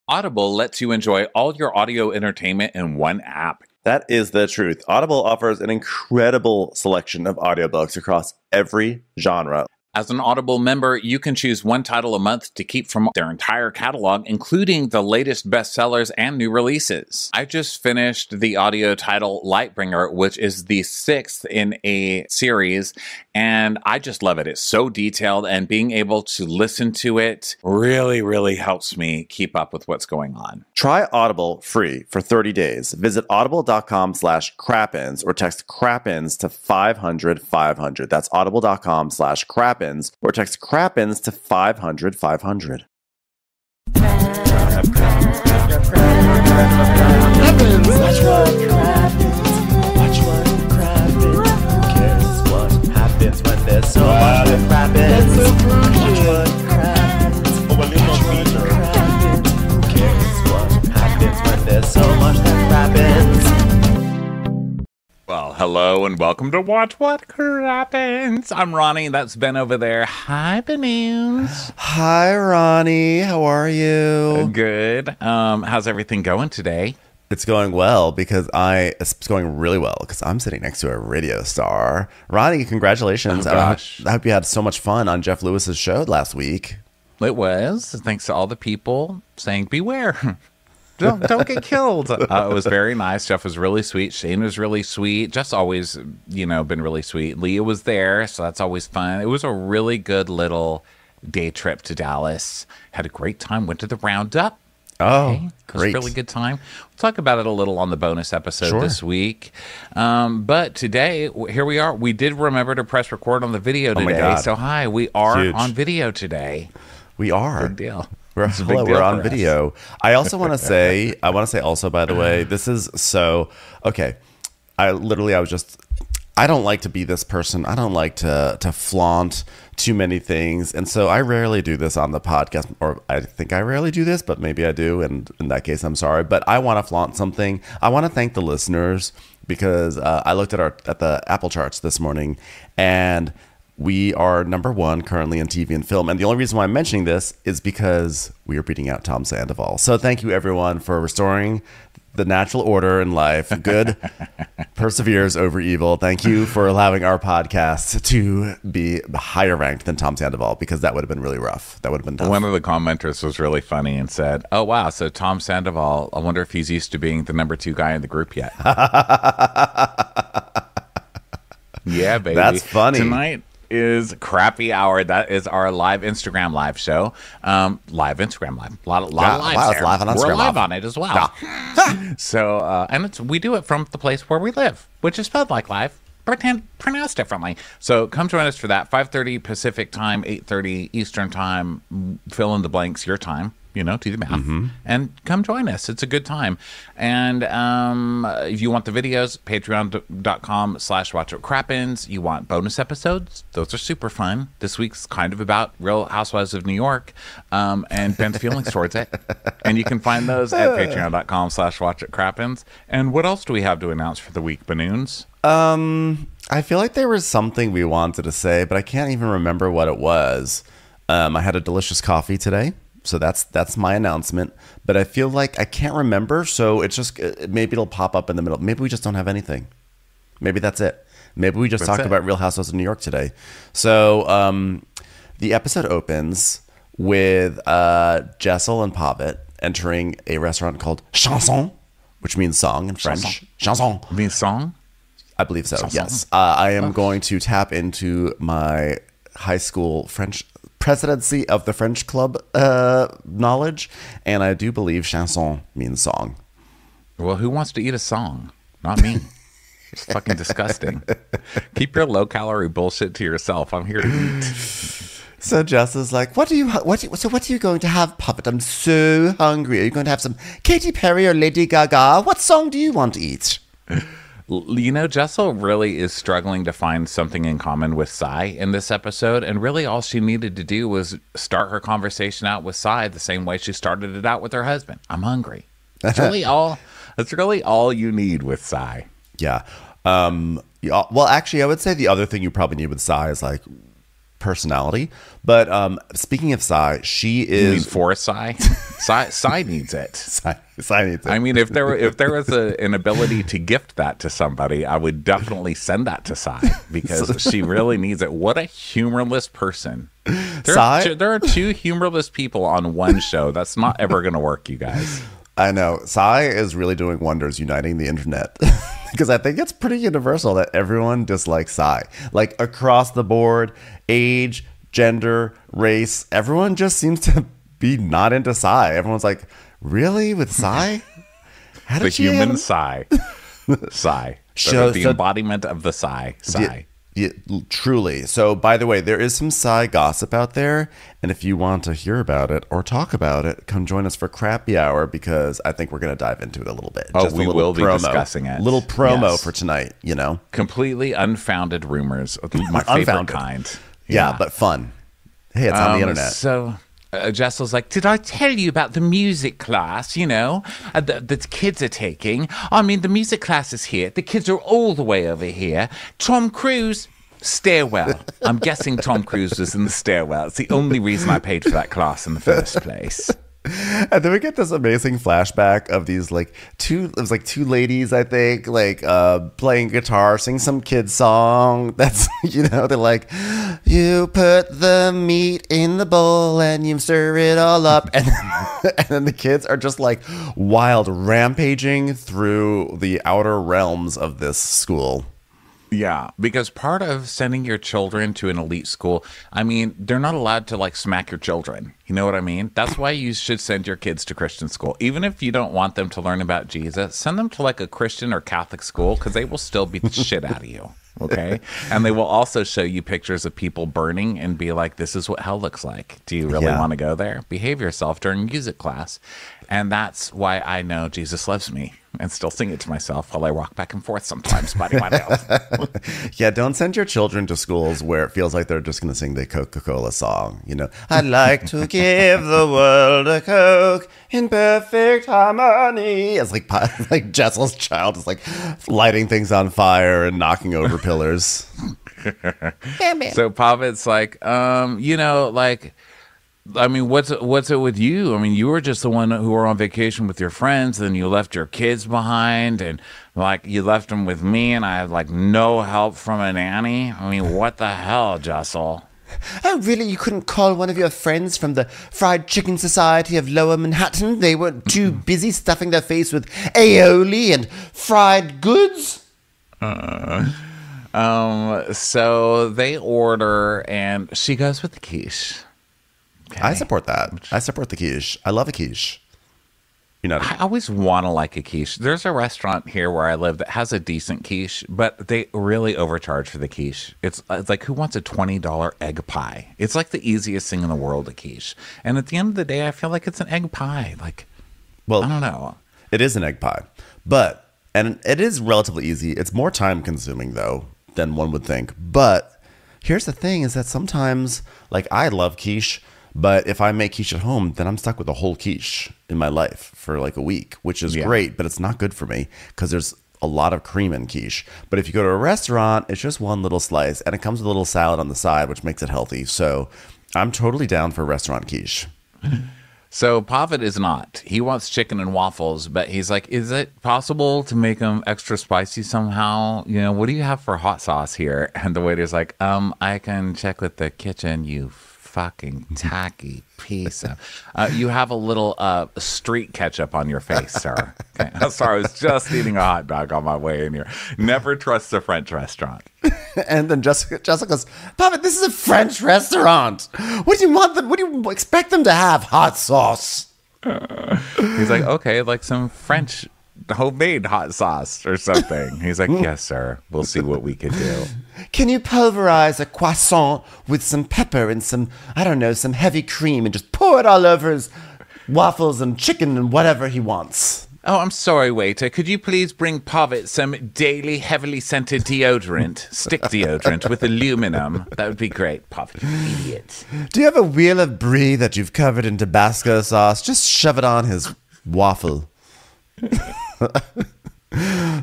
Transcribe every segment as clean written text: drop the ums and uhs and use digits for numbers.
Audible lets you enjoy all your audio entertainment in one app. That is the truth. Audible offers an incredible selection of audiobooks across every genre. As an Audible member, you can choose one title a month to keep from their entire catalog, including the latest bestsellers and new releases. I just finished the audio title Lightbringer, which is the 6th in a series, and I just love it. It's so detailed, and being able to listen to it really, really helps me keep up with what's going on. Try Audible free for 30 days. Visit audible.com/crappins or text crappins to 500-500. That's audible.com/crappins or text crappins to 500-500. Watch what crappens. Who cares what happens when there's so much that crappens? Watch what crappens. Who cares what happens when there's so much that crappens? Well, hello and welcome to Watch What Crappens. I'm Ronnie. That's Ben over there. Hi, Banoons. Hi, Ronnie. How are you? Good. How's everything going today? It's going well because it's going really well because I'm sitting next to a radio star. Ronnie, congratulations. Oh, gosh. I hope you had so much fun on Jeff Lewis's show last week. It was. Thanks to all the people saying, beware. Don't get killed. It was very nice. Jeff was really sweet. Shane was really sweet. Jeff's always, been really sweet. Leah was there, so that's always fun. It was a really good little day trip to Dallas. Had a great time. Went to the Roundup. Oh, okay. great. It was a really good time. We'll talk about it a little on the bonus episode this week. But today, here we are. We did remember to press record on the video today. Oh my God. So, hi, we are Huge. on video today. We are. Big deal. We're on video. I also want to say, also, by the way, this is so, okay. I don't like to be this person. I don't like to flaunt too many things. And so I rarely do this on the podcast, or I think I rarely do this, but maybe I do. And in that case, I'm sorry, but I want to flaunt something. I want to thank the listeners because I looked at the Apple charts this morning, and we are #1 currently in TV and film. And the only reason why I'm mentioning this is because we are beating out Tom Sandoval. So thank you, everyone, for restoring the natural order in life. Good perseveres over evil. Thank you for allowing our podcast to be higher ranked than Tom Sandoval, because that would have been really rough. That would have been tough. One of the commenters was really funny and said, oh, wow, so Tom Sandoval, I wonder if he's used to being the #2 guy in the group yet. Yeah, baby. That's funny. Tonight is Crappy Hour. That is our live Instagram live show. Live Instagram live. A lot of lives wow, there. it's live on Instagram We're live live. on it as well. So, and we do it from the place where we live, which is spelled like live, pronounced differently. So come join us for that. 5:30 Pacific time, 8:30 Eastern time. Fill in the blanks, your time. Do the math, and come join us. It's a good time. And if you want the videos, patreon.com/watchwhatcrappens. You want bonus episodes? Those are super fun. This week's kind of about Real Housewives of New York, and Ben's feelings towards it. And you can find those at patreon.com/watchwhatcrappens. And what else do we have to announce for the week, Banoons? I feel like there was something we wanted to say, but I can't even remember what it was. I had a delicious coffee today. So that's my announcement, but I feel like I can't remember. So it's just, maybe it'll pop up in the middle. Maybe we just don't have anything. Maybe that's it. Maybe we just talked about Real Housewives of New York today. So the episode opens with Jessel and Pavitt entering a restaurant called Chanson, which means song in French. Chanson. Means song? I believe so. Chanson. Yes. I am going to tap into my high school French presidency of the French club knowledge, and I do believe chanson means song. Well, who wants to eat a song? Not me. It's fucking disgusting. Keep your low-calorie bullshit to yourself. I'm here to eat. So Jess is like, what are you going to have, Puppet? I'm so hungry. Are you going to have some Katy Perry or Lady Gaga? What song do you want to eat? Jessel really is struggling to find something in common with Sai in this episode, and really all she needed to do was start her conversation out with Sai the same way she started it out with her husband. I'm hungry. That's really all you need with Sai. Yeah. Well, actually, I would say the other thing you probably need with Sai is like personality. But speaking of Sai, she is. You mean for Sai? Sai needs it. Sai needs it. I mean, if there was an ability to gift that to somebody, I would definitely send that to Sai because she really needs it. What a humorless person. There are two humorless people on one show. That's not ever going to work, you guys. I know. Sai is really doing wonders uniting the internet. Because I think it's pretty universal that everyone dislikes Sai. Like across the board, age, gender, race, everyone just seems to be not into Sai. Everyone's like, really? With Sai? How did the human Sai. Sai. The embodiment of the Sai. Sai. Yeah, truly. So, by the way, there is some Sai gossip out there. And if you want to hear about it or talk about it, come join us for Crappy Hour because I think we're going to dive into it a little bit. Oh, we will be discussing it. Little promo for tonight, you know? Completely unfounded rumors. My favorite kind. Yeah, but fun. Hey, it's on the internet. So... Jessel's like, did I tell you about the music class, that kids are taking? I mean, the music class is here. The kids are all the way over here. Tom Cruise, stairwell. I'm guessing Tom Cruise was in the stairwell. It's the only reason I paid for that class in the first place. And then we get this amazing flashback of these two ladies, I think, playing guitar, sing some kid song. That's, they're like, you put the meat in the bowl and you stir it all up. And then the kids are just like wild rampaging through the outer realms of this school. Yeah, because part of sending your children to an elite school, I mean, they're not allowed to smack your children. You know what I mean? That's why you should send your kids to Christian school. Even if you don't want them to learn about Jesus, send them to a Christian or Catholic school because they will still beat the shit out of you. Okay. And they will also show you pictures of people burning and be like, this is what hell looks like. Do you really want to go there? Behave yourself during music class. And that's why I know Jesus loves me and still sing it to myself while I rock back and forth sometimes. Yeah, don't send your children to schools where it feels like they're just going to sing the Coca-Cola song. I'd like to give the world a Coke in perfect harmony. It's like Jessel's child is lighting things on fire and knocking over pillars. So Pavitt's like, I mean, what's it with you? I mean, you were just the one who were on vacation with your friends, then you left your kids behind, and you left them with me, and I had no help from a nanny. I mean, what the hell, Jessel? Oh, really? You couldn't call one of your friends from the Fried Chicken Society of Lower Manhattan? They weren't too busy stuffing their face with aioli and fried goods? So they order, and she goes with the quiche. Okay. I support that. I support the quiche. I love a quiche. I always want to like a quiche. There's a restaurant here where I live that has a decent quiche, but they really overcharge for the quiche. It's like, who wants a $20 egg pie? It's like the easiest thing in the world, a quiche. And at the end of the day, I feel like it's an egg pie. Well, I don't know. It is an egg pie, and it is relatively easy. It's more time consuming though than one would think. But here's the thing: is that sometimes, I love quiche. But if I make quiche at home, then I'm stuck with a whole quiche in my life for a week, which is great, but it's not good for me because there's a lot of cream in quiche. But if you go to a restaurant, it's just one little slice and it comes with a little salad on the side, which makes it healthy. So I'm totally down for restaurant quiche. So Pavitt is not. He wants chicken and waffles, but he's like, is it possible to make them extra spicy somehow? What do you have for hot sauce here? And the waiter's like, I can check with the kitchen, you fucking tacky piece of you have a little street ketchup on your face, sir. Okay. I'm sorry, I was just eating a hot dog on my way in here. Never trust a French restaurant. And then Jessica goes, Pavitt, this is a French restaurant. What do you want them? What do you expect them to have? Hot sauce. He's like, okay, some French homemade hot sauce or something. He's like, yes, sir. We'll see what we can do. Can you pulverize a croissant with some pepper and some heavy cream and just pour it all over his waffles and chicken and whatever he wants? Oh, I'm sorry, waiter. Could you please bring Pavitt some daily heavily scented deodorant, stick deodorant with aluminum? That would be great, Pavitt, you idiot. Do you have a wheel of brie that you've covered in Tabasco sauce? Just shove it on his waffle.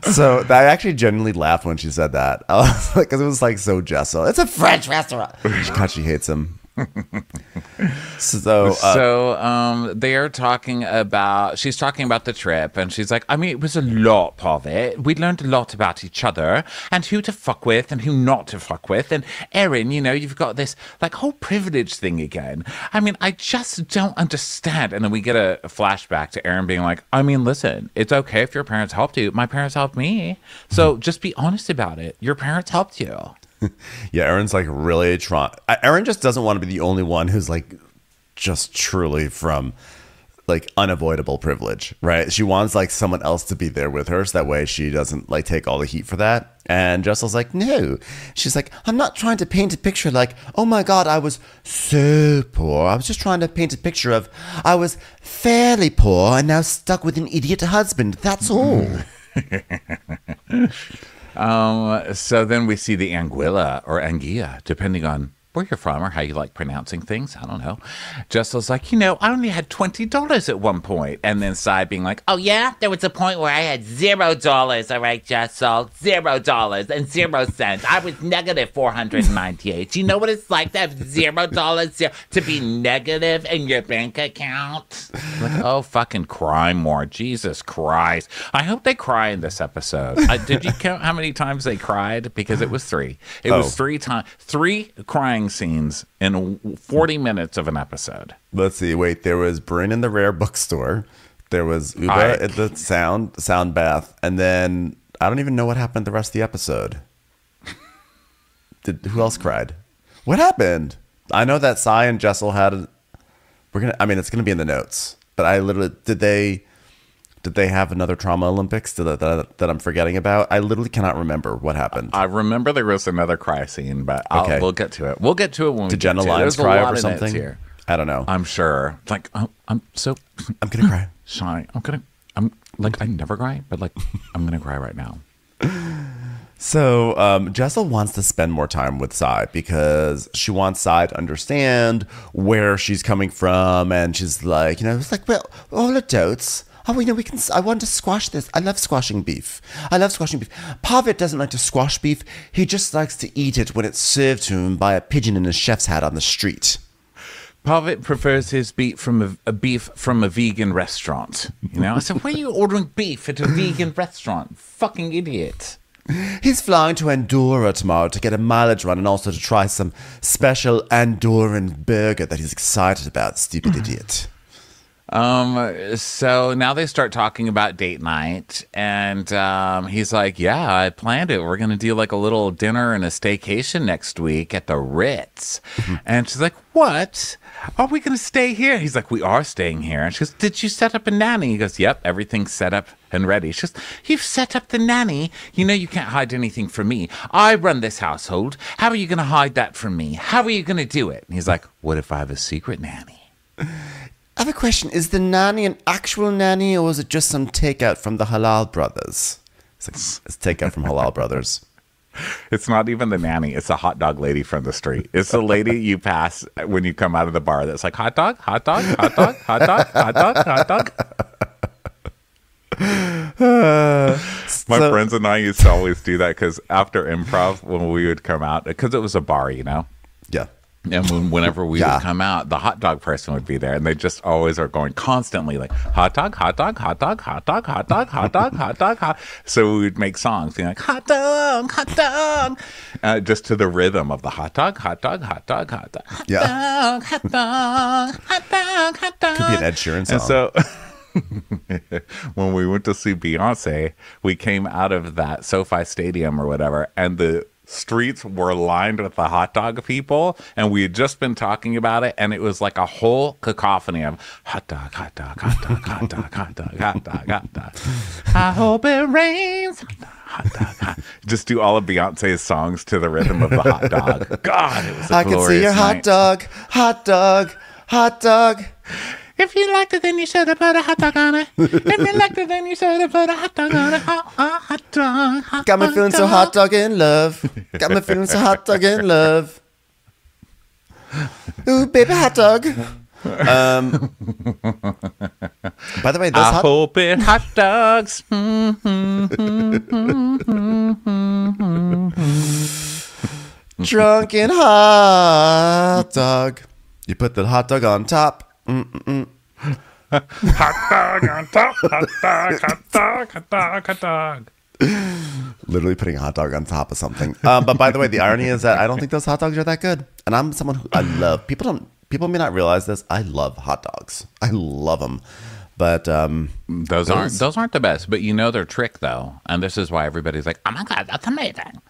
So I actually genuinely laughed when she said that. I was like, because it was like so Jessel. It's a French restaurant. God, she hates him. So they are talking about, she's talking about the trip, and she's like, I mean, it was a lot of it. We learned a lot about each other and who to fuck with and who not to fuck with. And Erin, you know, you've got this like whole privilege thing again. I mean, I just don't understand. And then we get a flashback to Erin being like, I mean, listen, it's okay if your parents helped you. My parents helped me. So just be honest about it. Your parents helped you. Yeah, Erin's like really trying. Erin just doesn't want to be the only one who's like just truly from like unavoidable privilege, right? She wants like someone else to be there with her so that way she doesn't like take all the heat for that. And Jessel's like, no. She's like, I'm not trying to paint a picture like, oh my God, I was so poor. I was just trying to paint a picture of I was fairly poor and now stuck with an idiot husband. That's all. So then we see the Anguilla or Anguilla, depending on where you're from or how you like pronouncing things. I don't know. Jessel's like, you know, I only had $20 at one point. And then Sai being like, oh yeah, there was a point where I had $0. All right, Jessel, $0 and 0 cents. I was negative 498. You know what it's like to have $0 to be negative in your bank account? Like, oh, fucking cry more. Jesus Christ. I hope they cry in this episode. Did you count how many times they cried? Because it was 3. It was 3 times. 3 crying scenes in 40 minutes of an episode. Let's see. Wait, there was Bryn in the Rare bookstore. There was Uba at the sound bath. And then I don't even know what happened the rest of the episode. Who else cried? What happened? I know that Sai and Jessel had it's gonna be in the notes. But I literally did they have another Trauma Olympics that I'm forgetting about? I literally cannot remember what happened. I remember there was another cry scene, but we'll get to it. We'll get to it when we Did get Jenna to it. Lyons There's cry a lot over of something? notes here. I don't know. I'm sure. Like I'm gonna cry. shy. I'm like I never cry, but like I'm gonna cry right now. So Jessel wants to spend more time with Sai because she wants Sai to understand where she's coming from, and she's like, it's like, well, all adults. Oh, we can. I want to squash this. I love squashing beef. Pavitt doesn't like to squash beef. He just likes to eat it when it's served to him by a pigeon in a chef's hat on the street. Pavitt prefers his beef from a vegan restaurant. I said, why are you ordering beef at a vegan restaurant? Fucking idiot. He's flying to Andorra tomorrow to get a mileage run and also to try some special Andorran burger that he's excited about, stupid idiot. So now they start talking about date night, and he's like, yeah, I planned it. We're going to do like a little dinner and a staycation next week at the Ritz. And she's like, what? Are we going to stay here? He's like, we are staying here. And she goes, did you set up a nanny? He goes, yep, everything's set up and ready. She goes, you've set up the nanny? You can't hide anything from me. I run this household. How are you going to hide that from me? How are you going to do it? And he's like, what if I have a secret nanny? I have a question. Is the nanny an actual nanny, or is it just some takeout from the Halal Brothers? It's takeout from Halal Brothers. It's not even the nanny. It's a hot dog lady from the street. It's the lady you pass when you come out of the bar that's like, hot dog, hot dog, hot dog, hot dog, hot dog, hot dog. My friends and I used to always do that because after improv, when we would come out, because it was a bar, Yeah. And whenever we would come out, the hot dog person would be there, and they just always are going constantly like hot dog, hot dog, hot dog, hot dog, hot dog, hot dog, hot dog, hot. So we would make songs being like hot dog, just to the rhythm of the hot dog, hot dog, hot dog, hot dog, hot dog, hot dog, hot dog, hot dog. Could be an Ed Sheeran song. And so when we went to see Beyonce, we came out of that SoFi Stadium or whatever, and the streets were lined with the hot dog people, and we had just been talking about it, and it was like a whole cacophony of hot dog, hot dog, hot dog, hot dog, hot dog, hot dog, hot dog. I hope it rains. Hot dog, hot. Just do all of Beyonce's songs to the rhythm of the hot dog. God, it was a glorious night. I can see your hot dog, hot dog, hot dog. If you liked it, then you should have put a hot dog on it. If you liked it, then you should have put a hot dog on it. Hot dog, hot Got me feeling so hot dog in love. Got me feeling so hot dog in love. Ooh, baby, hot dog. By the way, those I hope it hot dogs. drunken hot dog. You put the hot dog on top. Hot dog on top. Hot dog. Hot dog. Hot dog. Hot dog. Literally putting a hot dog on top of something. But by the way, the irony is that I don't think those hot dogs are that good. And I'm someone who I love. People may not realize this. I love hot dogs. I love them. But those aren't the best. But you know their trick though, and this is why everybody's like, "Oh my god, that's amazing."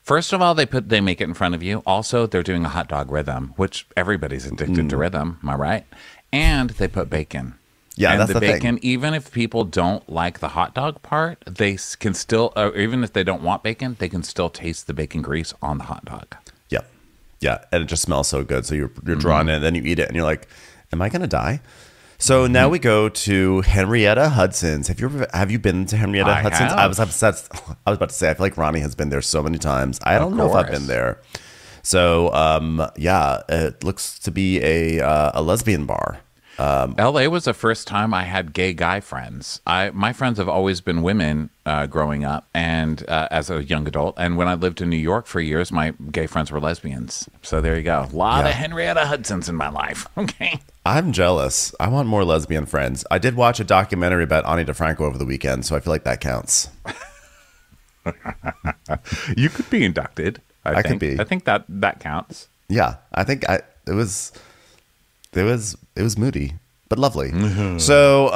First of all, they make it in front of you. Also, they're doing a hot dog rhythm, which everybody's addicted to rhythm. Am I right? And they put bacon. Yeah, and that's the bacon, thing. Even if people don't like the hot dog part, they can still, even if they don't want bacon, they can still taste the bacon grease on the hot dog. Yeah. Yeah. And it just smells so good. So you're drawn in, and then you eat it and you're like, am I going to die? So now we go to Henrietta Hudson's. Have you been to Henrietta Hudson's? Have. I was obsessed. I was about to say, I feel like Ronnie has been there so many times. I don't know if I've been there. So, yeah, it looks to be a lesbian bar. LA was the first time I had gay guy friends. My friends have always been women growing up and as a young adult. And when I lived in New York for years, my gay friends were lesbians. So there you go. A lot of Henrietta Hudson's in my life. Okay. I'm jealous. I want more lesbian friends. I did watch a documentary about Ani DeFranco over the weekend, so I feel like that counts. You could be inducted. I think. could be. I think that counts. Yeah, I think it was moody but lovely. So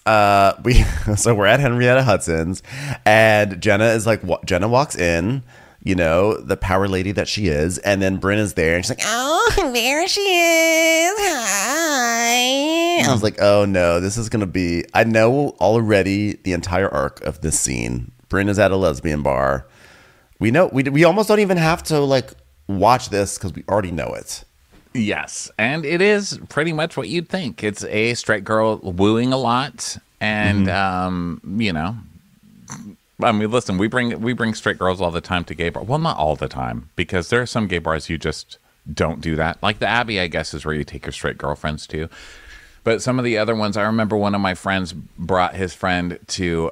we're at Henrietta Hudson's, and Jenna walks in, you know, the power lady that she is, and then Brynn is there and she's like, oh, there she is, hi. I was like, oh no, this is gonna be, I know already the entire arc of this scene. Brynn is at a lesbian bar. We know, we almost don't even have to like watch this because we already know it. Yes, and it is pretty much what you'd think. It's a straight girl wooing a lot, and you know, I mean, listen, we bring straight girls all the time to gay bars. Well, not all the time, because there are some gay bars you just don't do that. Like the Abbey, I guess, is where you take your straight girlfriends to. But some of the other ones, I remember one of my friends brought his friend to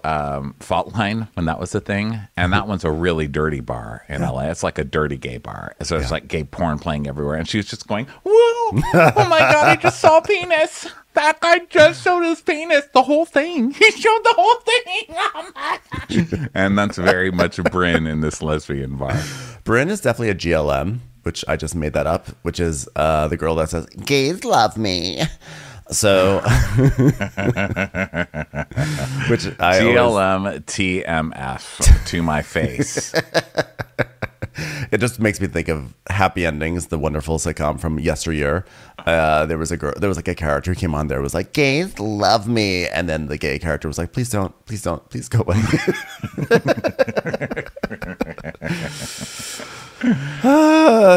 Fault Line when that was the thing. And that one's a really dirty bar in LA. It's like a dirty gay bar. So it's like gay porn playing everywhere. And she was just going, whoa, oh my God, I just saw penis. That guy just showed his penis, the whole thing. He showed the whole thing. Oh my gosh. And that's very much Brynn in this lesbian bar. Brynn is definitely a GLM, which I just made that up, which is the girl that says, gays love me. So, which I GLM TMF to my face. It just makes me think of Happy Endings, the wonderful sitcom from yesteryear. There was like a character who came on there, was like, gays love me. And then the gay character was like, please don't, please go away.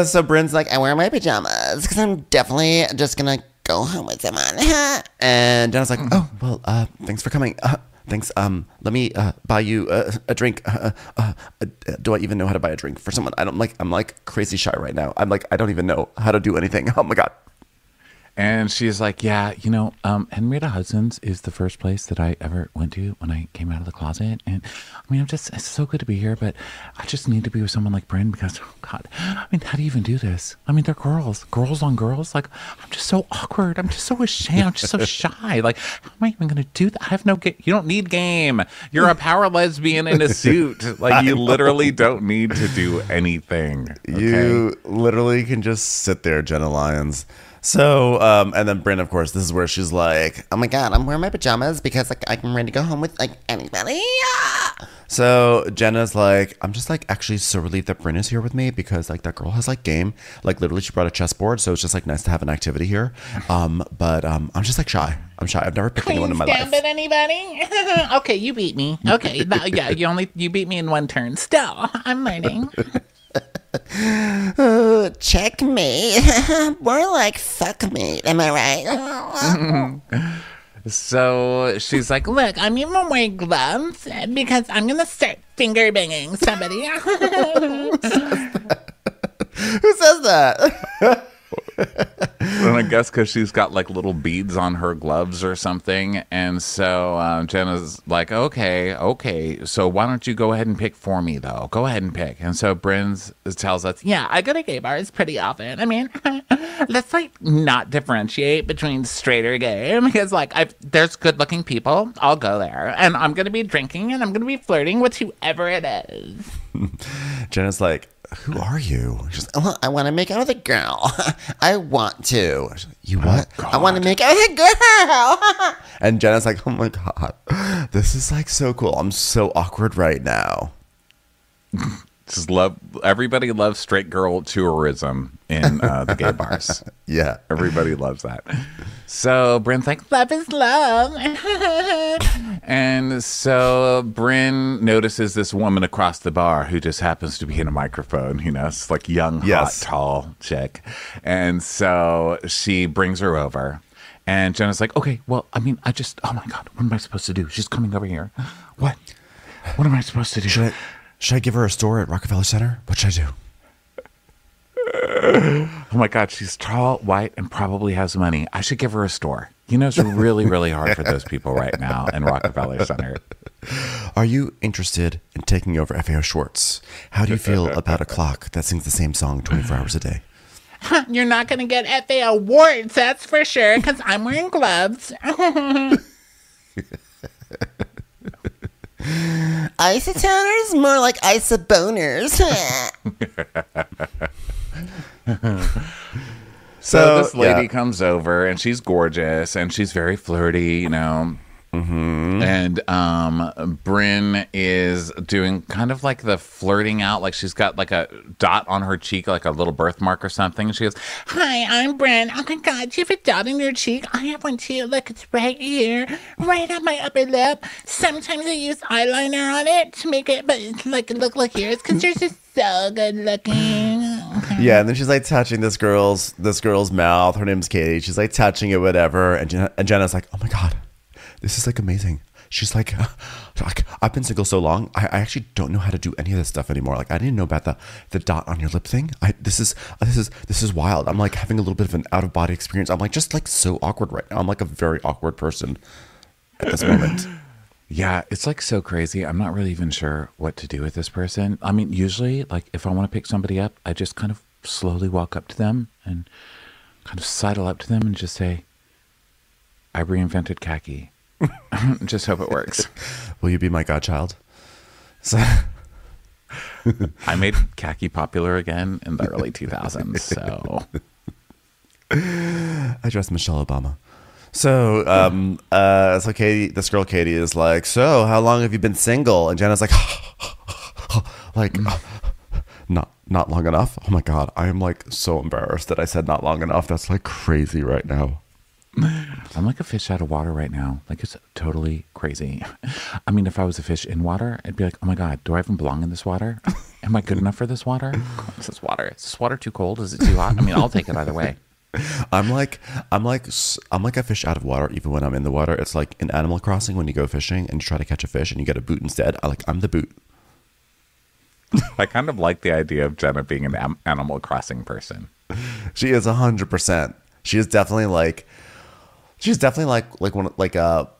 So Bryn's like, I wear my pajamas because I'm definitely just going to go home with someone. And Jenna's like, oh, well, thanks for coming. Thanks. Let me buy you a drink. Do I even know how to buy a drink for someone? I'm like crazy shy right now. I'm like, I don't even know how to do anything. Oh my God. And she's like, yeah, you know, Henrietta Hudson's is the first place that I ever went to when I came out of the closet. And I mean, it's so good to be here, but I just need to be with someone like Brynn because, oh God, I mean, how do you even do this? I mean, they're girls on girls. Like, I'm just so awkward. I'm just so ashamed. I'm just so shy. Like, how am I even going to do that? I have no game. You don't need game. You're a power lesbian in a suit. Like, you literally don't need to do anything. Okay? You literally can just sit there, Jenna Lyons. So, and then Brynn, of course, this is where she's like, oh my God, I'm wearing my pajamas because like I'm ready to go home with like anybody. Ah! So Jenna's like, I'm just like actually so relieved that Brynn is here with me because like that girl has like game. Like literally she brought a chessboard. So it's just like nice to have an activity here. But I'm just like shy. I'm shy. I've never picked anyone in my life. At anybody? Okay, you beat me. Okay, you beat me in one turn. Still, I'm learning. Checkmate. More like fuckmate. Am I right? So she's like, look, I'm even wearing gloves because I'm gonna start finger banging somebody. Who says that? And I guess because she's got like little beads on her gloves or something. And so Jenna's like, okay. So why don't you go ahead and pick for me, though? Go ahead and pick. And so Bryn tells us, yeah, I go to gay bars pretty often. I mean, let's like not differentiate between straight or gay because like there's good looking people. I'll go there and I'm going to be drinking and I'm going to be flirting with whoever it is. Jenna's like, who are you? She's like, oh, I want to make out with a girl. I want to. Like, you what? I want to make out with a girl. And Jenna's like, oh my God, this is like so cool. I'm so awkward right now. Everybody loves straight girl tourism in the gay bars. Yeah. Everybody loves that. So Bryn's like, love is love. And so Bryn notices this woman across the bar who just happens to be in a microphone. You know, it's like young, hot, tall chick. And so she brings her over. And Jenna's like, okay, well, I mean, oh my God, what am I supposed to do? She's coming over here. What am I supposed to do? Should I give her a store at Rockefeller Center? What should I do? Oh my God, she's tall, white, and probably has money. I should give her a store. You know, it's really, really hard for those people right now in Rockefeller Center. Are you interested in taking over FAO Schwartz? How do you feel about a clock that sings the same song 24 hours a day? You're not going to get FAO warts, that's for sure, because I'm wearing gloves. Isotoners? More like isoboners. So this lady comes over and she's gorgeous and she's very flirty, you know. Mm-hmm. And Bryn is doing kind of like the flirting out, like she's got like a dot on her cheek, like a little birthmark or something. And she goes, hi, I'm Bryn. Oh my God, you have a dot on your cheek? I have one too. Look, it's right here, right on my upper lip. Sometimes I use eyeliner on it to make it, but it's like look like yours because yours is so good looking. Yeah, and then she's like touching this girl's mouth. Her name's Katie. She's like touching it, whatever. And Jenna's like, oh my God. This is like amazing. She's like, I've been single so long. I actually don't know how to do any of this stuff anymore. Like I didn't know about the dot on your lip thing. This is wild. I'm like having a little bit of an out of body experience. I'm like just like so awkward right now. I'm like a very awkward person at this moment. Yeah, it's like so crazy. I'm not really even sure what to do with this person. I mean, usually like if I want to pick somebody up, I just kind of slowly walk up to them and kind of sidle up to them and just say, I reinvented khaki. Just hope it works. Will you be my godchild? So I made khaki popular again in the early 2000s. So I dressed Michelle Obama. So so Katie, this girl Katie is like, so how long have you been single? And Jenna's like, like not long enough. Oh my God, I am like so embarrassed that I said not long enough. That's like crazy right now. I'm like a fish out of water right now. Like it's totally crazy. I mean, if I was a fish in water, I'd be like, oh my God, do I even belong in this water? Am I good enough for this water? Is this water? Is this water too cold? Is it too hot? I mean, I'll take it either way. I'm like a fish out of water even when I'm in the water. It's like in Animal Crossing when you go fishing and you try to catch a fish and you get a boot instead. I'm the boot. I kind of like the idea of Jenna being an Animal Crossing person. She is 100%. She is definitely like. She's definitely like one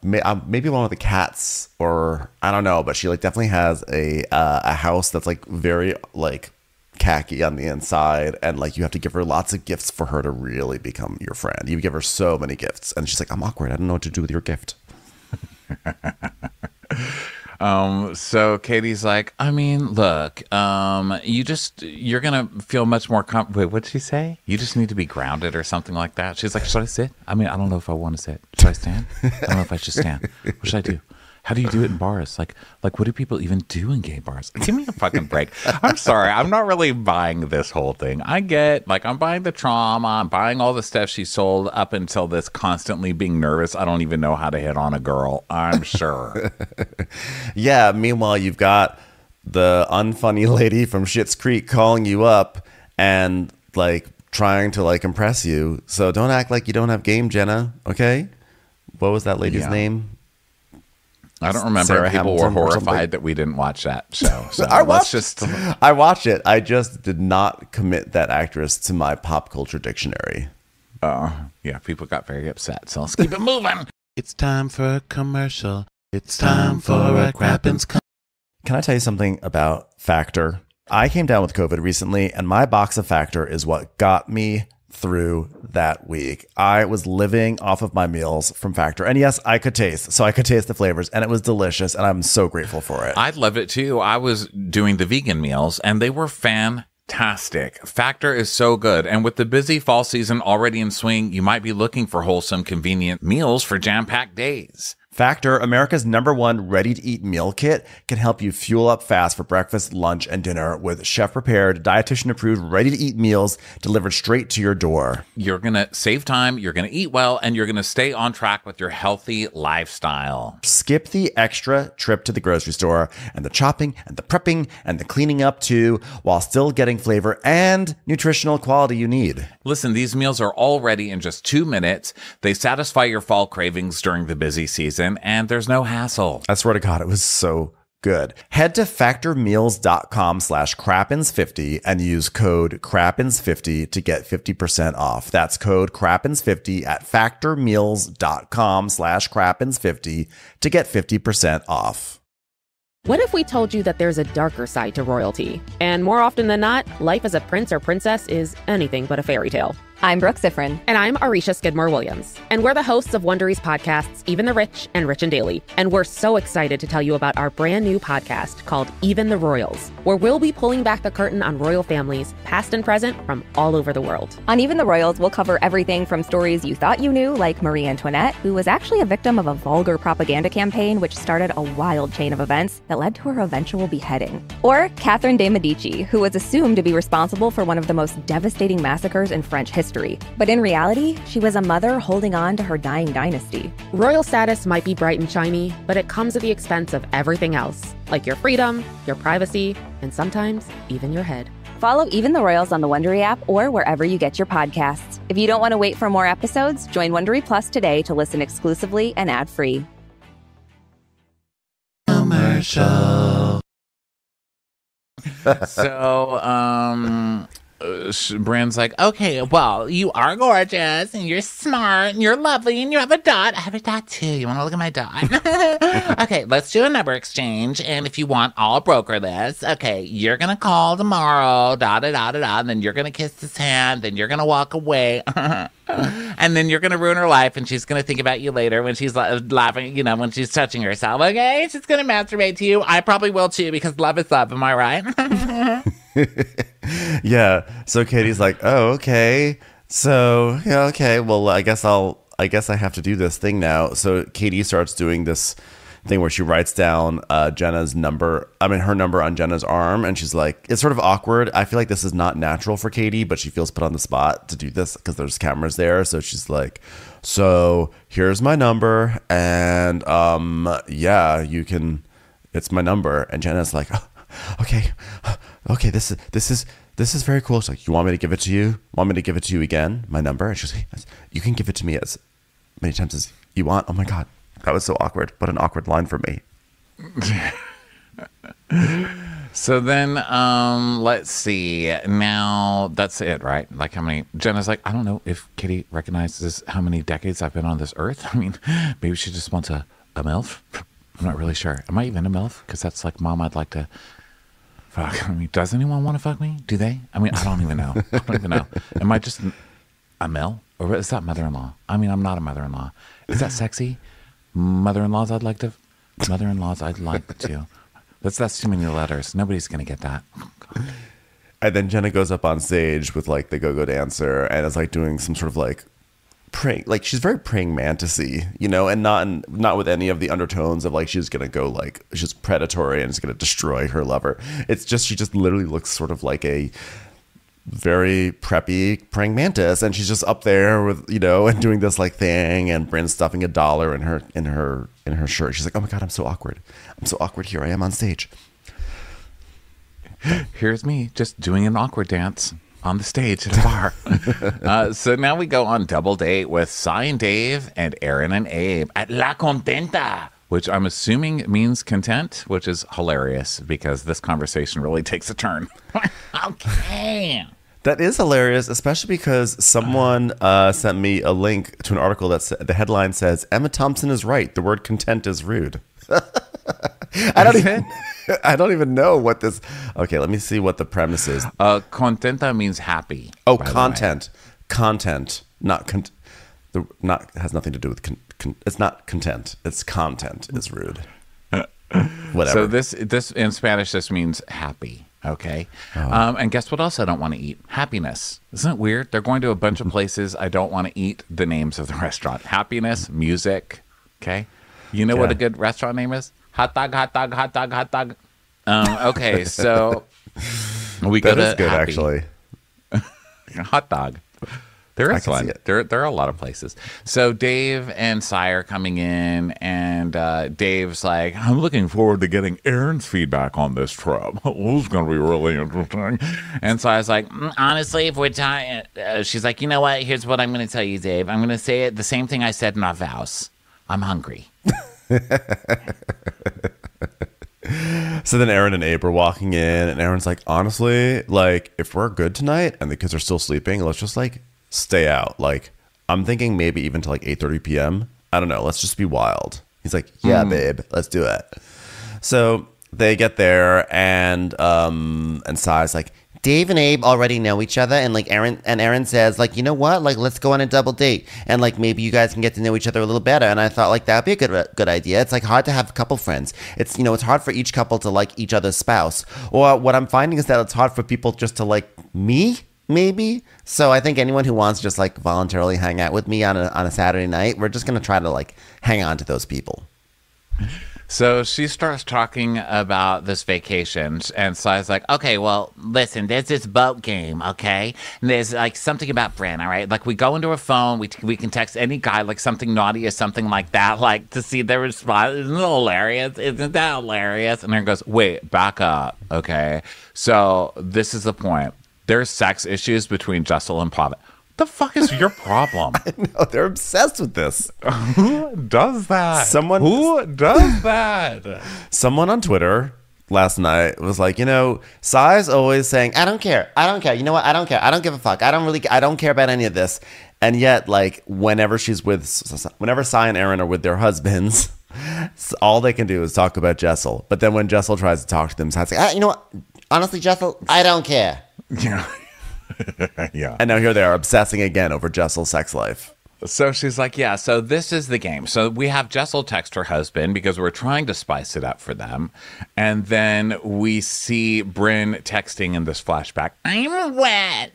maybe one of the cats or I don't know, but she like definitely has a house that's like very like khaki on the inside, and like you have to give her lots of gifts for her to really become your friend. You give her so many gifts, and she's like, I'm awkward. I don't know what to do with your gift. So Katie's like, I mean, look, you're going to feel much more wait, what'd she say? You just need to be grounded or something like that. She's like, should I sit? I mean, I don't know if I want to sit. Should I stand? I don't know if I should stand. What should I do? How do you do it in bars? Like, what do people even do in gay bars? Give me a fucking break. I'm sorry. I'm not really buying this whole thing. I get, like, I'm buying the trauma. I'm buying all the stuff she sold up until this constantly being nervous. I don't even know how to hit on a girl. I'm sure. Yeah. Meanwhile, you've got the unfunny lady from Schitt's Creek calling you up and, like, trying to, like, impress you. So don't act like you don't have game, Jenna. Okay? What was that lady's name? I don't remember. Sarah People Hamilton were horrified that we didn't watch that show. So I watched it. I just did not commit that actress to my pop culture dictionary. Yeah, people got very upset, so let's keep it moving. It's time for a commercial. It's time for a Crappens. Can I tell you something about Factor? I came down with COVID recently, and my box of Factor is what got me through that week. I was living off of my meals from Factor. And yes, I could taste. So I could taste the flavors, and it was delicious, and I'm so grateful for it. I loved it too. I was doing the vegan meals, and they were fantastic. Factor is so good. And with the busy fall season already in swing, you might be looking for wholesome, convenient meals for jam-packed days. Factor, America's #1 ready-to-eat meal kit, can help you fuel up fast for breakfast, lunch, and dinner with chef-prepared, dietitian-approved, ready-to-eat meals delivered straight to your door. You're going to save time, you're going to eat well, and you're going to stay on track with your healthy lifestyle. Skip the extra trip to the grocery store and the chopping and the prepping and the cleaning up too, while still getting flavor and nutritional quality you need. Listen, these meals are all ready in just 2 minutes. They satisfy your fall cravings during the busy season, and there's no hassle. I swear to God, it was so good. Head to factormeals.com/crappens50 and use code crappens50 to get 50% off. That's code crappens50 at factormeals.com/crappens50 to get 50% off. What if we told you that there's a darker side to royalty? And more often than not, life as a prince or princess is anything but a fairy tale. I'm Brooke Sifrin. And I'm Arisha Skidmore-Williams. And we're the hosts of Wondery's podcasts, Even the Rich and Rich and Daily. And we're so excited to tell you about our brand new podcast called Even the Royals, where we'll be pulling back the curtain on royal families, past and present, from all over the world. On Even the Royals, we'll cover everything from stories you thought you knew, like Marie Antoinette, who was actually a victim of a vulgar propaganda campaign which started a wild chain of events that led to her eventual beheading. Or Catherine de' Medici, who was assumed to be responsible for one of the most devastating massacres in French history. But in reality, she was a mother holding on to her dying dynasty. Royal status might be bright and shiny, but it comes at the expense of everything else, like your freedom, your privacy, and sometimes even your head. Follow Even the Royals on the Wondery app or wherever you get your podcasts. If you don't want to wait for more episodes, join Wondery Plus today to listen exclusively and ad-free. Commercial. So, Brand's like, okay, well, you are gorgeous, and you're smart, and you're lovely, and you have a dot. I have a dot, too. You want to look at my dot? Okay, let's do a number exchange, and if you want, I'll broker this. Okay, you're going to call tomorrow, da-da-da-da-da, and then you're going to kiss his hand, then you're going to walk away, and then you're going to ruin her life, and she's going to think about you later when she's laughing, you know, when she's touching herself. Okay, she's going to masturbate to you. I probably will, too, because love is love. Am I right? Yeah. So Katie's like, oh, okay. So, yeah, okay. Well, I guess I have to do this thing now. So Katie starts doing this thing where she writes down her number on Jenna's arm. And she's like, it's sort of awkward. I feel like this is not natural for Katie, but she feels put on the spot to do this because there's cameras there. So she's like, so here's my number. And yeah, it's my number. And Jenna's like, oh, okay, this is very cool. She's like, you want me to give it to you? Want me to give it to you again? My number? And she's like, you can give it to me as many times as you want. Oh my God, that was so awkward. What an awkward line for me. So then, let's see. Now that's it, right? Like how many? Jenna's like, I don't know if Katie recognizes how many decades I've been on this earth. I mean, maybe she just wants a MILF. I'm not really sure. Am I even a MILF? Because that's like, Mom, I'd like to fuck. I mean, does anyone want to fuck me? Do they? I mean, I don't even know. I don't even know. Am I just a Mel? Or is that mother-in-law? I mean, I'm not a mother-in-law. Is that sexy? Mother-in-laws I'd like to. That's too many letters. Nobody's going to get that. God. And then Jenna goes up on stage with like the go-go dancer and is like doing some sort of like praying, like she's very praying mantis-y, you know, and not with any of the undertones of like she's gonna go like she's predatory and is gonna destroy her lover. It's just she just literally looks sort of like a very preppy praying mantis, and she's just up there with, you know, and doing this like thing, and Bryn's stuffing $1 in her shirt. She's like, oh my God, I'm so awkward here I am on stage. Here's me just doing an awkward dance on the stage at a bar. So now we go on double date with Cy and Dave and Erin and Abe at La Contenta, which I'm assuming means content, which is hilarious because this conversation really takes a turn. Okay. That is hilarious, especially because someone sent me a link to an article that the headline says, Emma Thompson is right. The word content is rude. I don't even know what this. Okay, let me see what the premise is. Contenta means happy. Oh, content. Not has nothing to do with it's not content. It's content is rude. Whatever. So this in Spanish this means happy. Okay. And guess what else I don't want to eat? Happiness. Isn't it weird? They're going to a bunch of places I don't want to eat the names of the restaurant. Happiness, music. Okay. You know what a good restaurant name is? Hot dog, hot dog, hot dog, hot dog. Okay, so we go That is to good, happy. actually. Hot dog. There is can see one. it. There are a lot of places. So Dave and Cy are coming in, and Dave's like, I'm looking forward to getting Erin's feedback on this trip. This is going to be really interesting. And Cy's like, Honestly, if we're talking, she's like, you know what? Here's what I'm going to tell you, Dave. I'm going to say it the same thing I said in our vows. I'm hungry. So then Erin and Abe are walking in, and Erin's like, honestly, like, if we're good tonight and the kids are still sleeping, let's just, like, stay out. Like, I'm thinking maybe even to, like, 8:30 p.m. I don't know. Let's just be wild. He's like, yeah, babe, let's do it. So they get there, and Sai's like, Dave and Abe already know each other, and like Erin says, like, you know what, like, let's go on a double date, and like maybe you guys can get to know each other a little better. And I thought, like, that'd be a good idea. It's like hard to have couple friends. It's, you know, it's hard for each couple to like each other's spouse. Or what I'm finding is that it's hard for people just to like me, maybe. So I think anyone who wants to just like voluntarily hang out with me on a Saturday night, we're just gonna try to like hang on to those people. so she starts talking about this vacation, and Cy's like, okay, well, Listen, there's this boat game, okay? And there's like something about Bryn, all right? Like we go into her phone, we can text any guy like something naughty or something like that, like to see their response. Isn't it hilarious? Isn't that hilarious? and Erin goes, wait, back up, okay? So this is the point. There's sex issues between Jessel and Pavitt. The fuck is your problem? No, they're obsessed with this. Who does that? Who does that? Someone on Twitter last night was like, you know, Sai's always saying, I don't care. You know what? I don't care. I don't give a fuck. I don't care about any of this. And yet, like, whenever Sai and Erin are with their husbands, all they can do is talk about Jessel. But then when Jessel tries to talk to them, Sai's like, you know what? Honestly, Jessel, I don't care. Yeah. Yeah. And now here they are obsessing again over Jessel's sex life. So she's like, yeah, so this is the game. So we have Jessel text her husband because we're trying to spice it up for them. And then we see Bryn texting in this flashback, I'm wet.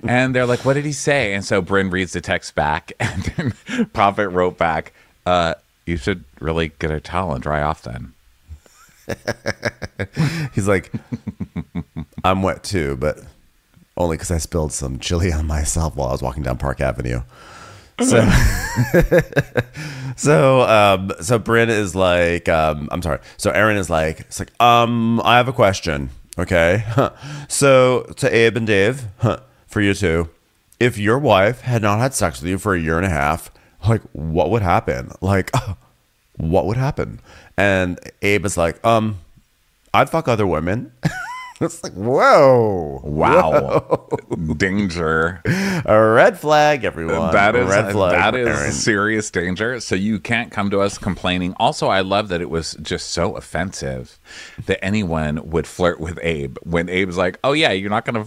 and they're like, what did he say? And so Bryn reads the text back, and then Pavitt wrote back, you should really get a towel and dry off then. He's like, I'm wet too, but only because I spilled some chili on myself while I was walking down Park Avenue. So, so Bryn is like, I'm sorry. So Erin is like, it's like, I have a question. Okay. So to Abe and Dave, for you two, if your wife had not had sex with you for a year and a half, like, what would happen? Like, what would happen? And Abe is like, I'd fuck other women. It's like, whoa. Wow. Whoa. Danger. A red flag, everyone. That is red flag, that is Erin. serious danger. So you can't come to us complaining. Also, I love that it was just so offensive that anyone would flirt with Abe when Abe's like, "Oh yeah, you're not gonna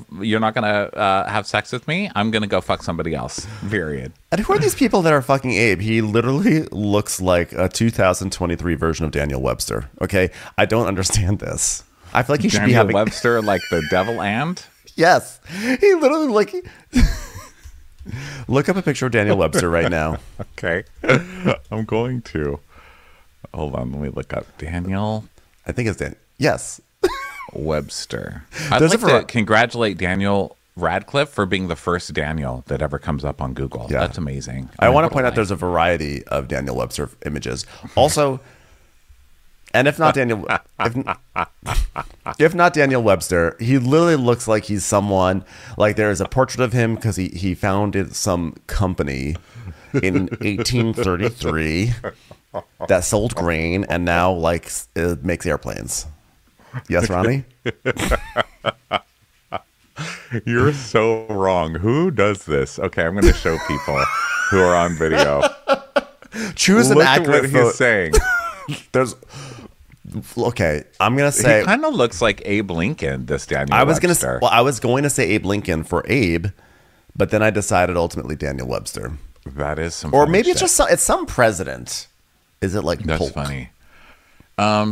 have sex with me. I'm gonna go fuck somebody else." Period. And who are these people that are fucking Abe? He literally looks like a 2023 version of Daniel Webster. Okay, I don't understand this. I feel like he should be Daniel having Webster, like the devil and. Yes, he literally like. Look up a picture of Daniel Webster right now. Okay, I'm going to. Hold on, let me look up Daniel I think it's Dan. Yes, Webster. I'd There's like a to congratulate Daniel Radcliffe for being the first Daniel that ever comes up on Google. Yeah. That's amazing. I want to what point a out there's a variety of Daniel Webster images. Also, and if not Daniel, if not Daniel Webster, he literally looks like he's someone. Like there is a portrait of him because he founded some company in 1833 that sold grain and now like makes airplanes. Yes, Ronnie. You're so wrong. Who does this? Okay, I'm going to show people who are on video. Choose an Look accurate at what he's saying. There's okay. I'm gonna say He kind of looks like Abe Lincoln. This Daniel I was Webster. I was going to say Abe Lincoln for Abe, but then I decided ultimately Daniel Webster, That is some. or funny maybe it's shit. just it's some president. Is it like That's Polk? funny.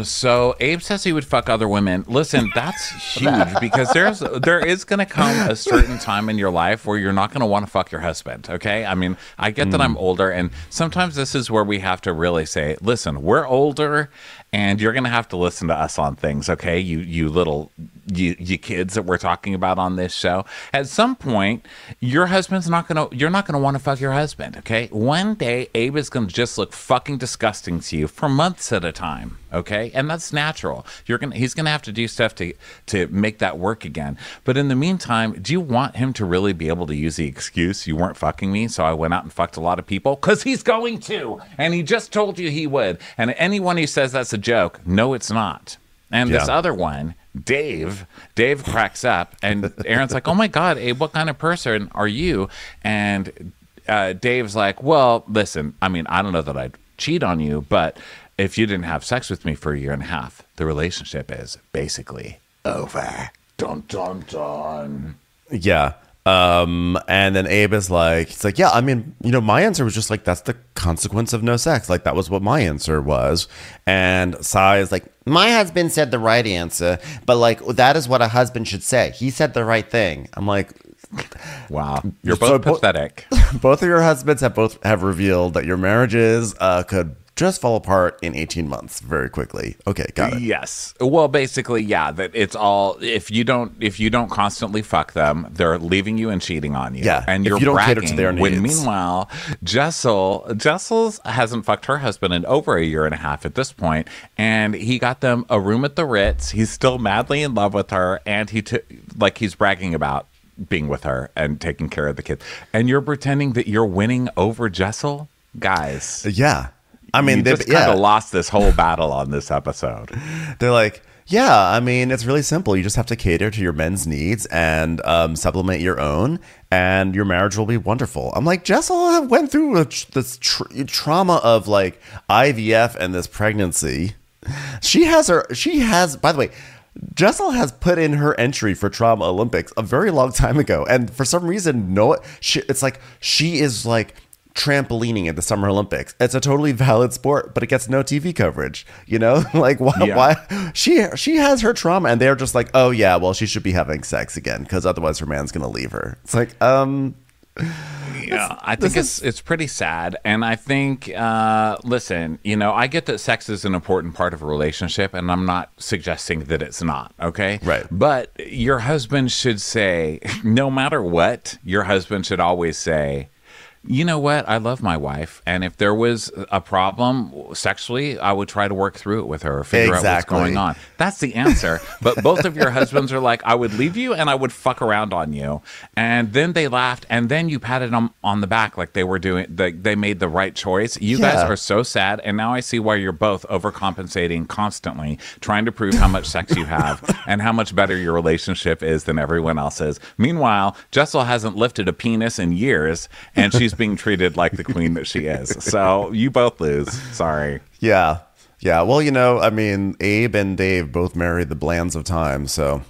So Abe says he would fuck other women. Listen, that's huge because there is going to come a certain time in your life where you're not going to want to fuck your husband. Okay, I mean, I get that I'm older, and sometimes this is where we have to really say, listen, we're older, and you're going to have to listen to us on things. Okay, you little you kids that we're talking about on this show. At some point, your husband's you're not gonna want to fuck your husband. Okay, one day Abe is going to just look fucking disgusting to you for months at a time. Okay, and that's natural. He's gonna have to do stuff to make that work again. But in the meantime, do you want him to really be able to use the excuse you weren't fucking me, so I went out and fucked a lot of people? Because he's going to, and he just told you he would. And anyone who says that's a joke, no, it's not. And this other one, Dave cracks up, and Erin's like, "Oh my God, Abe, what kind of person are you?" And Dave's like, "Well, listen, I mean, I don't know that I'd cheat on you, but if you didn't have sex with me for a year and a half, the relationship is basically over." Dun dun dun. Yeah. And then Abe is like, he's like, yeah, I mean, my answer was just like, that's the consequence of no sex. Like, that was what my answer was. And Sai is like, my husband said the right answer, but like, that is what a husband should say. He said the right thing. I'm like, wow, you're both pathetic. Both of your husbands have revealed that your marriages could just fall apart in 18 months very quickly. Okay, got it. Yes. Well, basically, yeah, that it's all if you don't constantly fuck them, they're leaving you and cheating on you. Yeah. And if you're you don't bragging, cater to their needs. when meanwhile, Jessel hasn't fucked her husband in over a year and a half at this point, and he got them a room at the Ritz. He's still madly in love with her, and he's bragging about being with her and taking care of the kids. And you're pretending that you're winning over Jessel? Guys. Yeah. I mean, you just kind of lost this whole battle on this episode. They're like, yeah, I mean, it's really simple. You just have to cater to your men's needs and supplement your own, and your marriage will be wonderful. I'm like, Jessel went through this trauma of like IVF and this pregnancy. She has, by the way, Jessel has put in her entry for Trauma Olympics a very long time ago. And for some reason, it's like she is like trampolining at the Summer Olympics. It's a totally valid sport, but it gets no TV coverage. Like why? She has her trauma, and they're just like, oh yeah, well she should be having sex again because otherwise her man's gonna leave her. It's like, yeah, I think it's pretty sad, and I think listen, I get that sex is an important part of a relationship, and I'm not suggesting that it's not. Okay, right? But your husband should say, no matter what, your husband should always say, you know what? I love my wife, and if there was a problem sexually, I would try to work through it with her or figure out what's going on. That's the answer. But both of your husbands are like, I would leave you and I would fuck around on you. And then they laughed, and then you patted them on the back like they were doing, they made the right choice. You guys are so sad, and now I see why you're both overcompensating constantly, trying to prove how much sex you have and how much better your relationship is than everyone else's. Meanwhile, Jessel hasn't lifted a penis in years, and she's being treated like the queen that she is. So you both lose. Sorry. Yeah. Well, I mean, Abe and Dave both married the Blands of time, so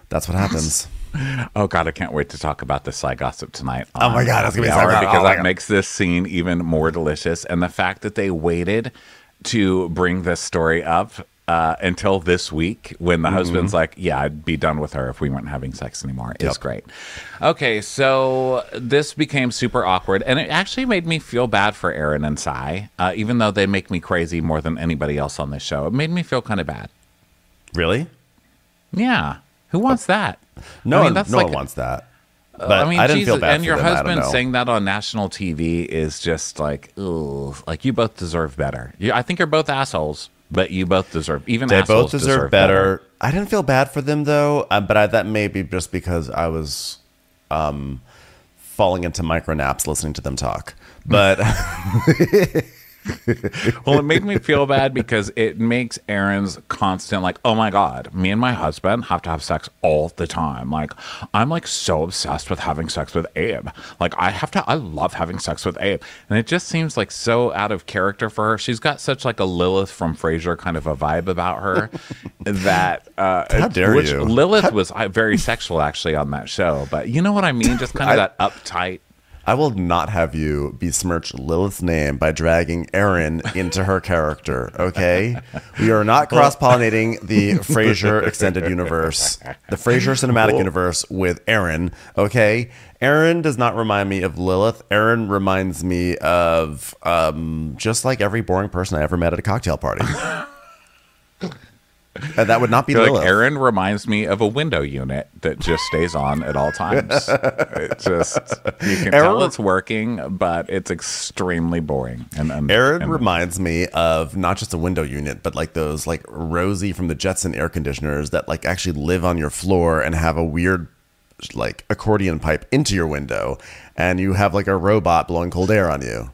that's what happens. Oh God, I can't wait to talk about this side gossip tonight. Oh my God, that's gonna be so good, because that God. makes this scene even more delicious. And the fact that they waited to bring this story up until this week, when the husband's like, yeah, I'd be done with her if we weren't having sex anymore, is great. Okay, so this became super awkward, and it actually made me feel bad for Erin and Sai, even though they make me crazy more than anybody else on this show. It made me feel kind of bad. Really? Yeah. Who wants that? No, I mean, that's no like, one wants that. But I didn't Jesus, feel bad and for your them, I don't husband know. saying that on national TV is just like, ugh, like you both deserve better. I think you're both assholes. But you both deserve, even They assholes both deserve better. I didn't feel bad for them though, but that may be just because I was falling into micro naps listening to them talk. But Well, it made me feel bad because it makes Erin's constant like, oh my God, me and my husband have to have sex all the time. Like, I'm like so obsessed with having sex with Abe. Like, I love having sex with Abe. And it just seems like so out of character for her. She's got such like a Lilith from Frasier kind of a vibe about her that, how dare you? Lilith was very sexual actually on that show. But you know what I mean? Just kind of that uptight. I will not have you besmirch Lilith's name by dragging Erin into her character, okay? We are not cross-pollinating the Frasier extended universe, the Frasier cinematic universe with Erin, okay? Erin does not remind me of Lilith. Erin reminds me of just like every boring person I ever met at a cocktail party. And that would not be Lilith. Like Erin reminds me of a window unit that just stays on at all times. It just, you can tell it's working, but it's extremely boring. Erin reminds me of not just a window unit, but like those like Rosie from the Jetson air conditioners that like actually live on your floor and have a weird like accordion pipe into your window, and you have like a robot blowing cold air on you.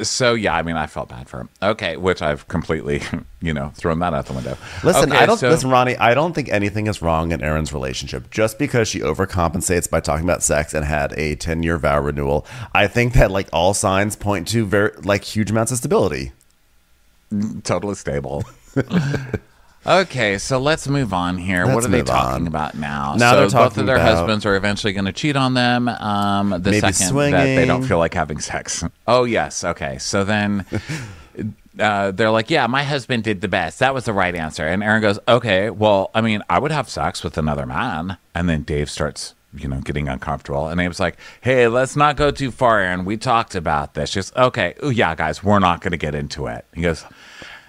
So yeah, I mean, I felt bad for him. Okay, which I've completely, thrown that out the window. Listen, okay, listen, Ronnie, I don't think anything is wrong in Erin's relationship. Just because she overcompensates by talking about sex and had a 10-year vow renewal, I think that like all signs point to very like huge amounts of stability. Totally stable. Okay, so let's move on here. What are they talking about now? Now so both of their husbands are eventually going to cheat on them the maybe second swinging. that they don't feel like having sex. Oh, yes. Okay, so then they're like, yeah, my husband did the best. That was the right answer. And Erin goes, okay, well, I mean, I would have sex with another man. And then Dave starts, getting uncomfortable. And Abe's like, hey, let's not go too far, Erin. We talked about this. Just, okay, ooh, yeah, guys, we're not going to get into it. He goes...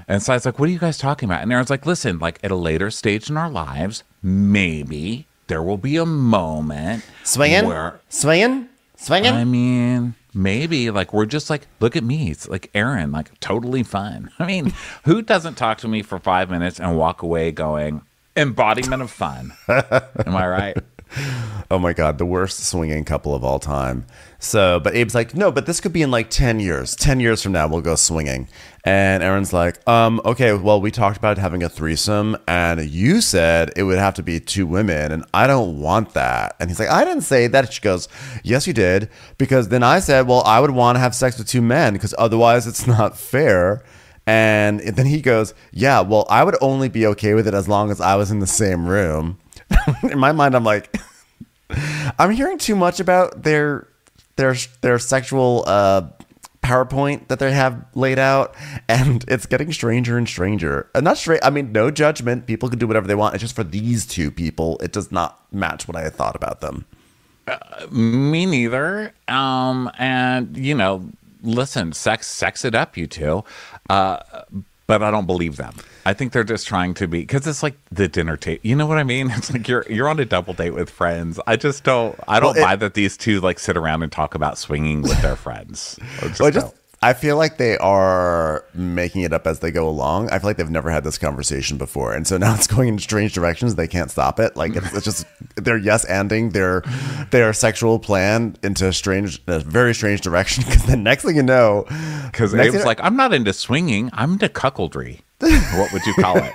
And so I was like, what are you guys talking about? And Erin's like, listen, like at a later stage in our lives, maybe there will be a moment. Swinging? I mean, maybe like we're just like, look at me. It's like Erin, like totally fun. I mean, who doesn't talk to me for 5 minutes and walk away going, embodiment of fun? Am I right? Oh my God, the worst swinging couple of all time. So, but Abe's like, no, but this could be in like 10 years. 10 years from now, we'll go swinging. And Erin's like, okay, well, we talked about having a threesome and you said it would have to be 2 women and I don't want that. And he's like, I didn't say that. She goes, yes, you did. Because then I said, well, I would want to have sex with 2 men because otherwise it's not fair. And then he goes, yeah, well, I would only be okay with it as long as I was in the same room. In my mind, I'm like, I'm hearing too much about their sexual PowerPoint that they have laid out, and it's getting stranger and stranger. And not straight. I mean, no judgment. People can do whatever they want. It's just for these 2 people, it does not match what I had thought about them. Me neither. And listen, sex it up, you two. But I don't believe them. I think they're just trying to be, because it's like the dinner date. You know what I mean? It's like you're on a double date with friends. I don't buy that these 2 like sit around and talk about swinging with their friends. I feel like they are making it up as they go along. I feel like they've never had this conversation before. And so now it's going in strange directions. They can't stop it. Like it's just, they're yes-anding their sexual plan into a very strange direction. Because the next thing you know. Because Abe's like, I'm not into swinging. I'm into cuckoldry. What would you call it?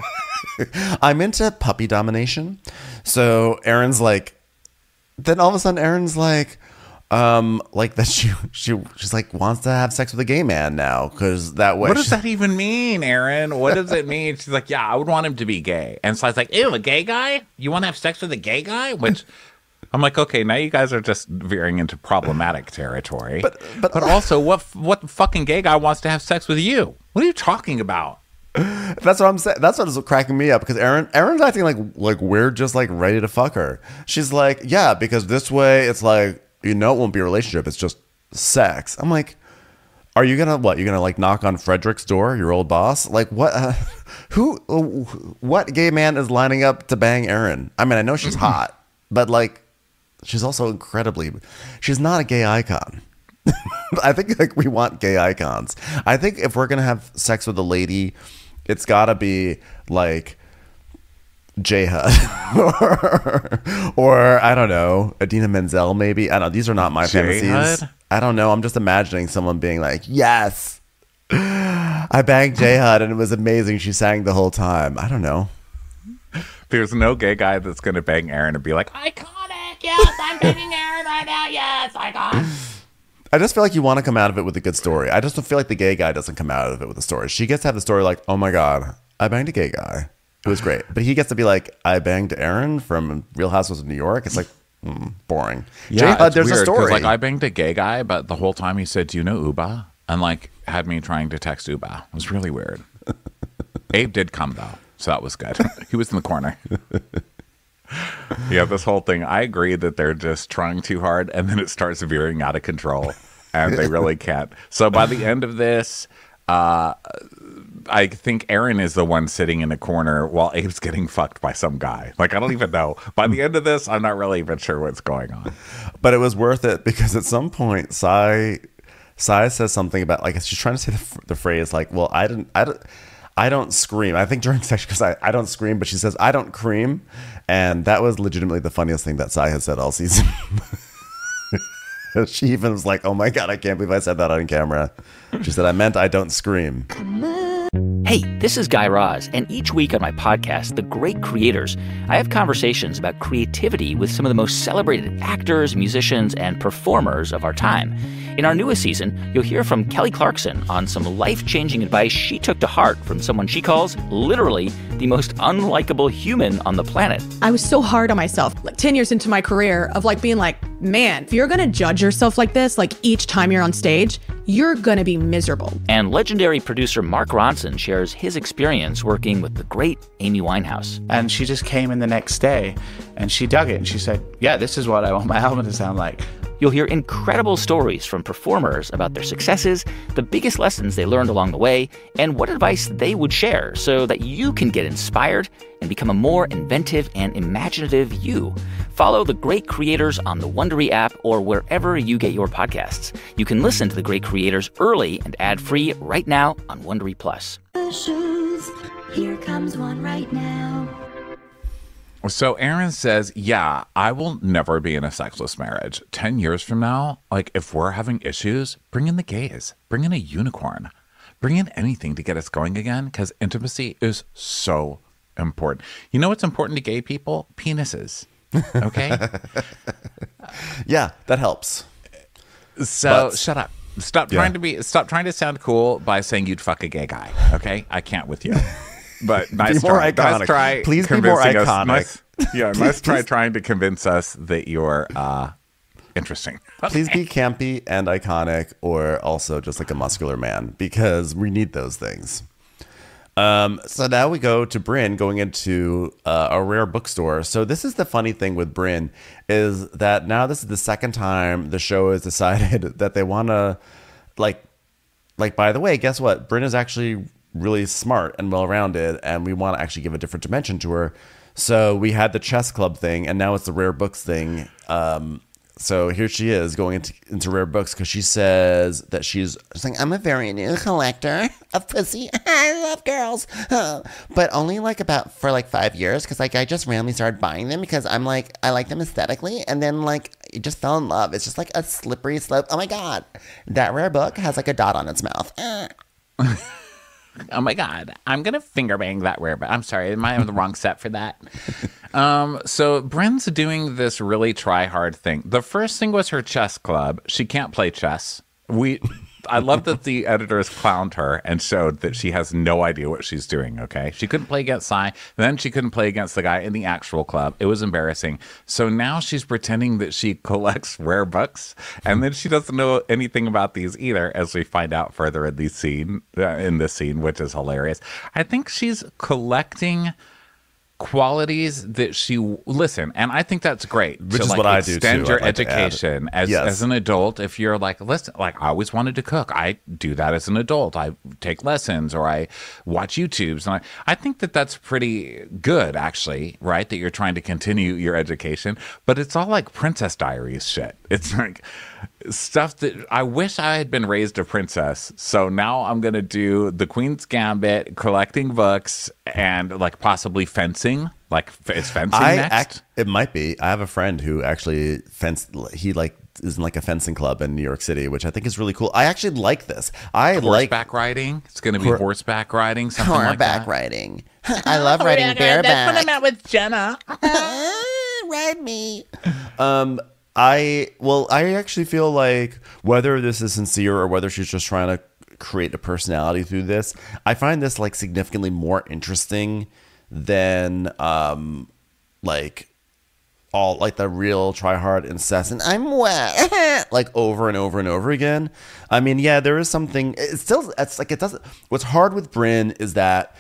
I'm into puppy domination. So Erin's like, then all of a sudden Erin's like that she's like wants to have sex with a gay man now because that way. What does that even mean, Erin? What does it mean? She's like, yeah, I would want him to be gay. And so I was like, ew, a gay guy? You want to have sex with a gay guy? Which I'm like, okay, now you guys are just veering into problematic territory. But also, what fucking gay guy wants to have sex with you? What are you talking about? That's what I'm saying. That's what is cracking me up because Erin's acting like we're just like ready to fuck her. She's like, yeah, because this way it's like, it won't be a relationship. It's just sex. I'm like, are you gonna what? You're gonna like knock on Frederick's door, your old boss? Like what? What gay man is lining up to bang Erin? I mean, I know she's hot, but like, she's also she's not a gay icon. I think like we want gay icons. I think if we're gonna have sex with a lady, it's gotta be like J HUD or I don't know, Adina Menzel maybe. I don't know. These are not my fantasies. I don't know. I'm just imagining someone being like, yes, I banged J HUD and it was amazing. She sang the whole time. I don't know. There's no gay guy that's going to bang Erin and be like, Iconic, yes, I'm banging Erin right now, yes, icon. I just feel like you want to come out of it with a good story. I just don't feel like the gay guy doesn't come out of it with a story. She gets to have the story like, oh my God, I banged a gay guy. It was great. But he gets to be like, I banged Erin from Real Housewives of New York. It's like, boring. yeah, J-HUD, it's there's weird, a story. 'cause, like, I banged a gay guy, but the whole time he said, do you know Uba? And like had me trying to text Uba. It was really weird. Abe did come though, so that was good. He was in the corner. Yeah, this whole thing, I agree that they're just trying too hard and then it starts veering out of control and they really can't. So by the end of this, I think Erin is the one sitting in a corner while Abe's getting fucked by some guy. Like, I don't even know. By the end of this, I'm not really even sure what's going on. But it was worth it because at some point, Sai says something about, like, she's trying to say the phrase, like, well, I don't scream. I think during sex, because I don't scream, but she says, I don't cream. And that was legitimately the funniest thing that Sai has said all season. She even was like, oh my God, I can't believe I said that on camera. She said, I meant I don't scream. Hey, this is Guy Raz, and each week on my podcast, The Great Creators, I have conversations about creativity with some of the most celebrated actors, musicians, and performers of our time. In our newest season, you'll hear from Kelly Clarkson on some life-changing advice she took to heart from someone she calls, literally, the most unlikable human on the planet. I was so hard on myself, like 10 years into my career, of like being like, man, if you're gonna judge yourself like this, like each time you're on stage, you're gonna be miserable. And legendary producer Mark Ronson shares his experience working with the great Amy Winehouse. And she just came in the next day and she dug it and she said, yeah, this is what I want my album to sound like. You'll hear incredible stories from performers about their successes, the biggest lessons they learned along the way, and what advice they would share so that you can get inspired and become a more inventive and imaginative you. Follow The Great Creators on the Wondery app or wherever you get your podcasts. You can listen to The Great Creators early and ad-free right now on Wondery Plus. Here comes one right now. So Erin says, yeah, I will never be in a sexless marriage. 10 years from now, like, if we're having issues, bring in the gays. Bring in a unicorn. Bring in anything to get us going again, because intimacy is so important. You know what's important to gay people? Penises. Okay? Yeah, that helps. So shut up. Stop trying to sound cool by saying you'd fuck a gay guy. Okay? I can't with you. But nice try. Iconic. Nice try. Please be more iconic. Nice try trying to convince us that you're interesting. Okay. Please be campy and iconic, or also just like a muscular man, because we need those things. So now we go to Bryn going into a rare bookstore. So this is the funny thing with Bryn, is that now this is the second time the show has decided that they want to, like, by the way, guess what? Bryn is actually really smart and well-rounded, and we want to actually give a different dimension to her. So we had the chess club thing, and now it's the rare books thing. So here she is going into rare books because she says that she's like, I'm a very new collector of pussy. I love girls, but only like for 5 years, because like I just randomly started buying them because I'm like, I like them aesthetically, and then like I just fell in love. It's just like a slippery slope. Oh my God, that rare book has like a dot on its mouth. Oh my God, I'm going to finger bang that rare, but I'm sorry, am I on the wrong set for that? So Bryn's doing this really try hard thing. The first thing was her chess club. She can't play chess. I love that the editors clowned her and showed that she has no idea what she's doing, okay? She couldn't play against Sai, then she couldn't play against the guy in the actual club. It was embarrassing. So now she's pretending that she collects rare books, and then she doesn't know anything about these either, as we find out further in this scene, which is hilarious. I think she's collecting qualities that listen, and I think that's great. Which is what I do too. Extend your education as an adult. If you're like, listen, like I always wanted to cook, I do that as an adult. I take lessons or I watch YouTubes, and I think that that's pretty good, actually, right? That you're trying to continue your education, but it's all like Princess Diaries shit. It's like stuff that I wish I had been raised a princess. So now I'm going to do the Queen's Gambit, collecting books, and like possibly fencing. Like, is fencing next? It might be. I have a friend who actually he like is in like a fencing club in New York City, which I think is really cool. I actually like this. I horseback riding. It's going to be horseback riding. Something like that. Horseback riding. I love riding bareback. That's when I met with Jenna. Ride me. I actually feel like whether this is sincere or whether she's just trying to create a personality through this, I find this like significantly more interesting than like all like the real try hard incessant I'm wet like over and over and over again. I mean, yeah, there is something. It's like it doesn't. What's hard with Bryn is that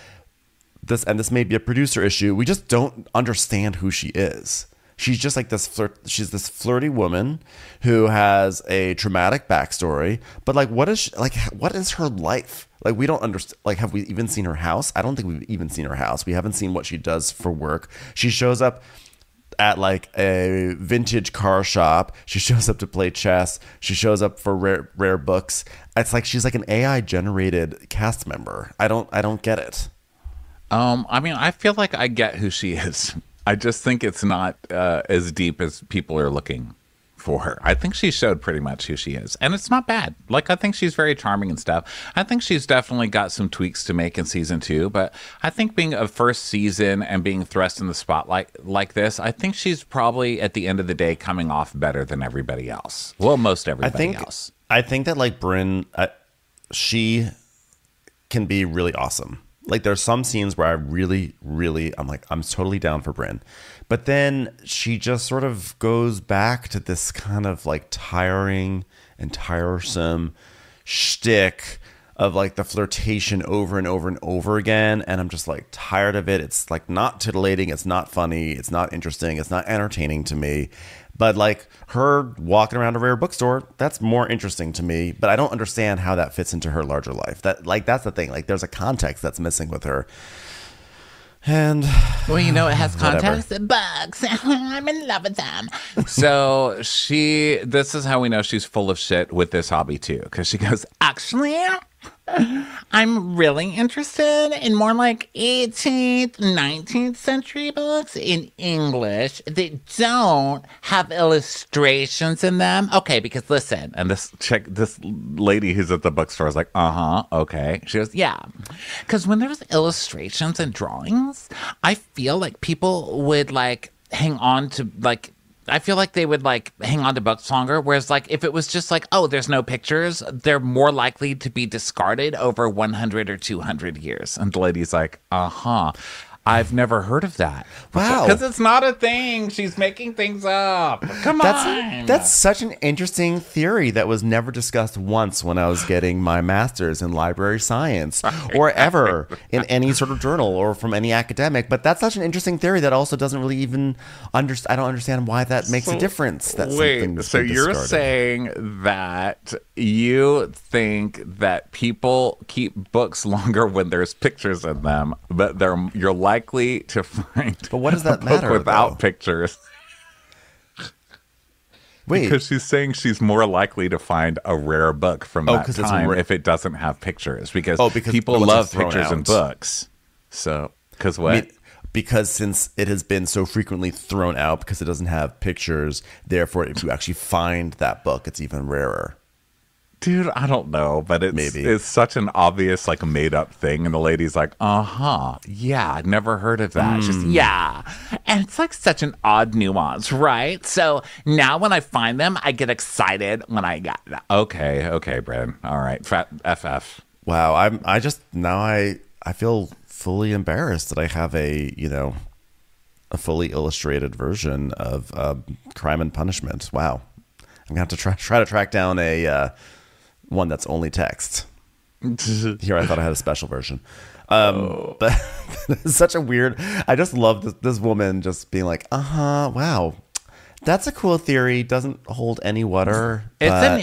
this may be a producer issue. We just don't understand who she is. She's just like this she's this flirty woman who has a traumatic backstory. But like, what is her life? Like, we don't understand. Like, have we even seen her house? I don't think we've even seen her house. We haven't seen what she does for work. She shows up at like a vintage car shop. She shows up to play chess. She shows up for rare books. It's like she's like an AI generated cast member. I don't get it. I mean, I feel like I get who she is. I just think it's not as deep as people are looking for her. I think she showed pretty much who she is, and it's not bad. Like, I think she's very charming and stuff. I think she's definitely got some tweaks to make in season 2, but I think being a first season and being thrust in the spotlight like this, I think she's probably at the end of the day coming off better than everybody else. Well, most everybody else. I think that like Bryn, she can be really awesome. Like, there's some scenes where I really, I'm like, I'm totally down for Bryn. But then she just sort of goes back to this kind of like tiring and tiresome shtick of like the flirtation over and over and over again. And I'm just like tired of it. It's like not titillating. It's not funny. It's not interesting. It's not entertaining to me. But like her walking around a rare bookstore, that's more interesting to me. But I don't understand how that fits into her larger life. That's the thing. Like, there's a context that's missing with her. And well, you know, it has context. Bugs. I'm in love with them. So this is how we know she's full of shit with this hobby too, because she goes, actually, I'm really interested in more like 18th, 19th century books in English that don't have illustrations in them. Okay, because listen, and this lady who's at the bookstore is like, okay. She goes, yeah. Because when there's illustrations and drawings, I feel like people would like hang on to like, I feel like they would like hang on to books longer. Whereas like if it was just like, oh, there's no pictures, they're more likely to be discarded over 100 or 200 years. And the lady's like, I've never heard of that. Wow. Because it's not a thing. She's making things up. Come on. That's such an interesting theory that was never discussed once when I was getting my master's in library science or ever in any sort of journal or from any academic. But that's such an interesting theory that also doesn't really even I don't understand why that makes a difference. So you're saying that you think that people keep books longer when there's pictures in them, but you're likely to find but what does that a book matter without pictures. Wait, because she's saying she's more likely to find a rare book from that time if it doesn't have pictures, because people love pictures in books. So because what? I mean, because since it has been so frequently thrown out because it doesn't have pictures, therefore if you actually find that book, it's even rarer. Dude, I don't know, but it's such an obvious, like, made-up thing. And the lady's like, yeah, never heard of that. She's yeah. And it's, like, such an odd nuance, right? So now when I find them, I get excited when I got them. Okay, Bryn. All right, FF. Wow, I feel fully embarrassed that I have a fully illustrated version of Crime and Punishment. Wow. I'm going to have to try to track down a... one that's only text. Here I thought I had a special version. But it's such a weird, I just love this woman just being like, wow, that's a cool theory, doesn't hold any water. It's a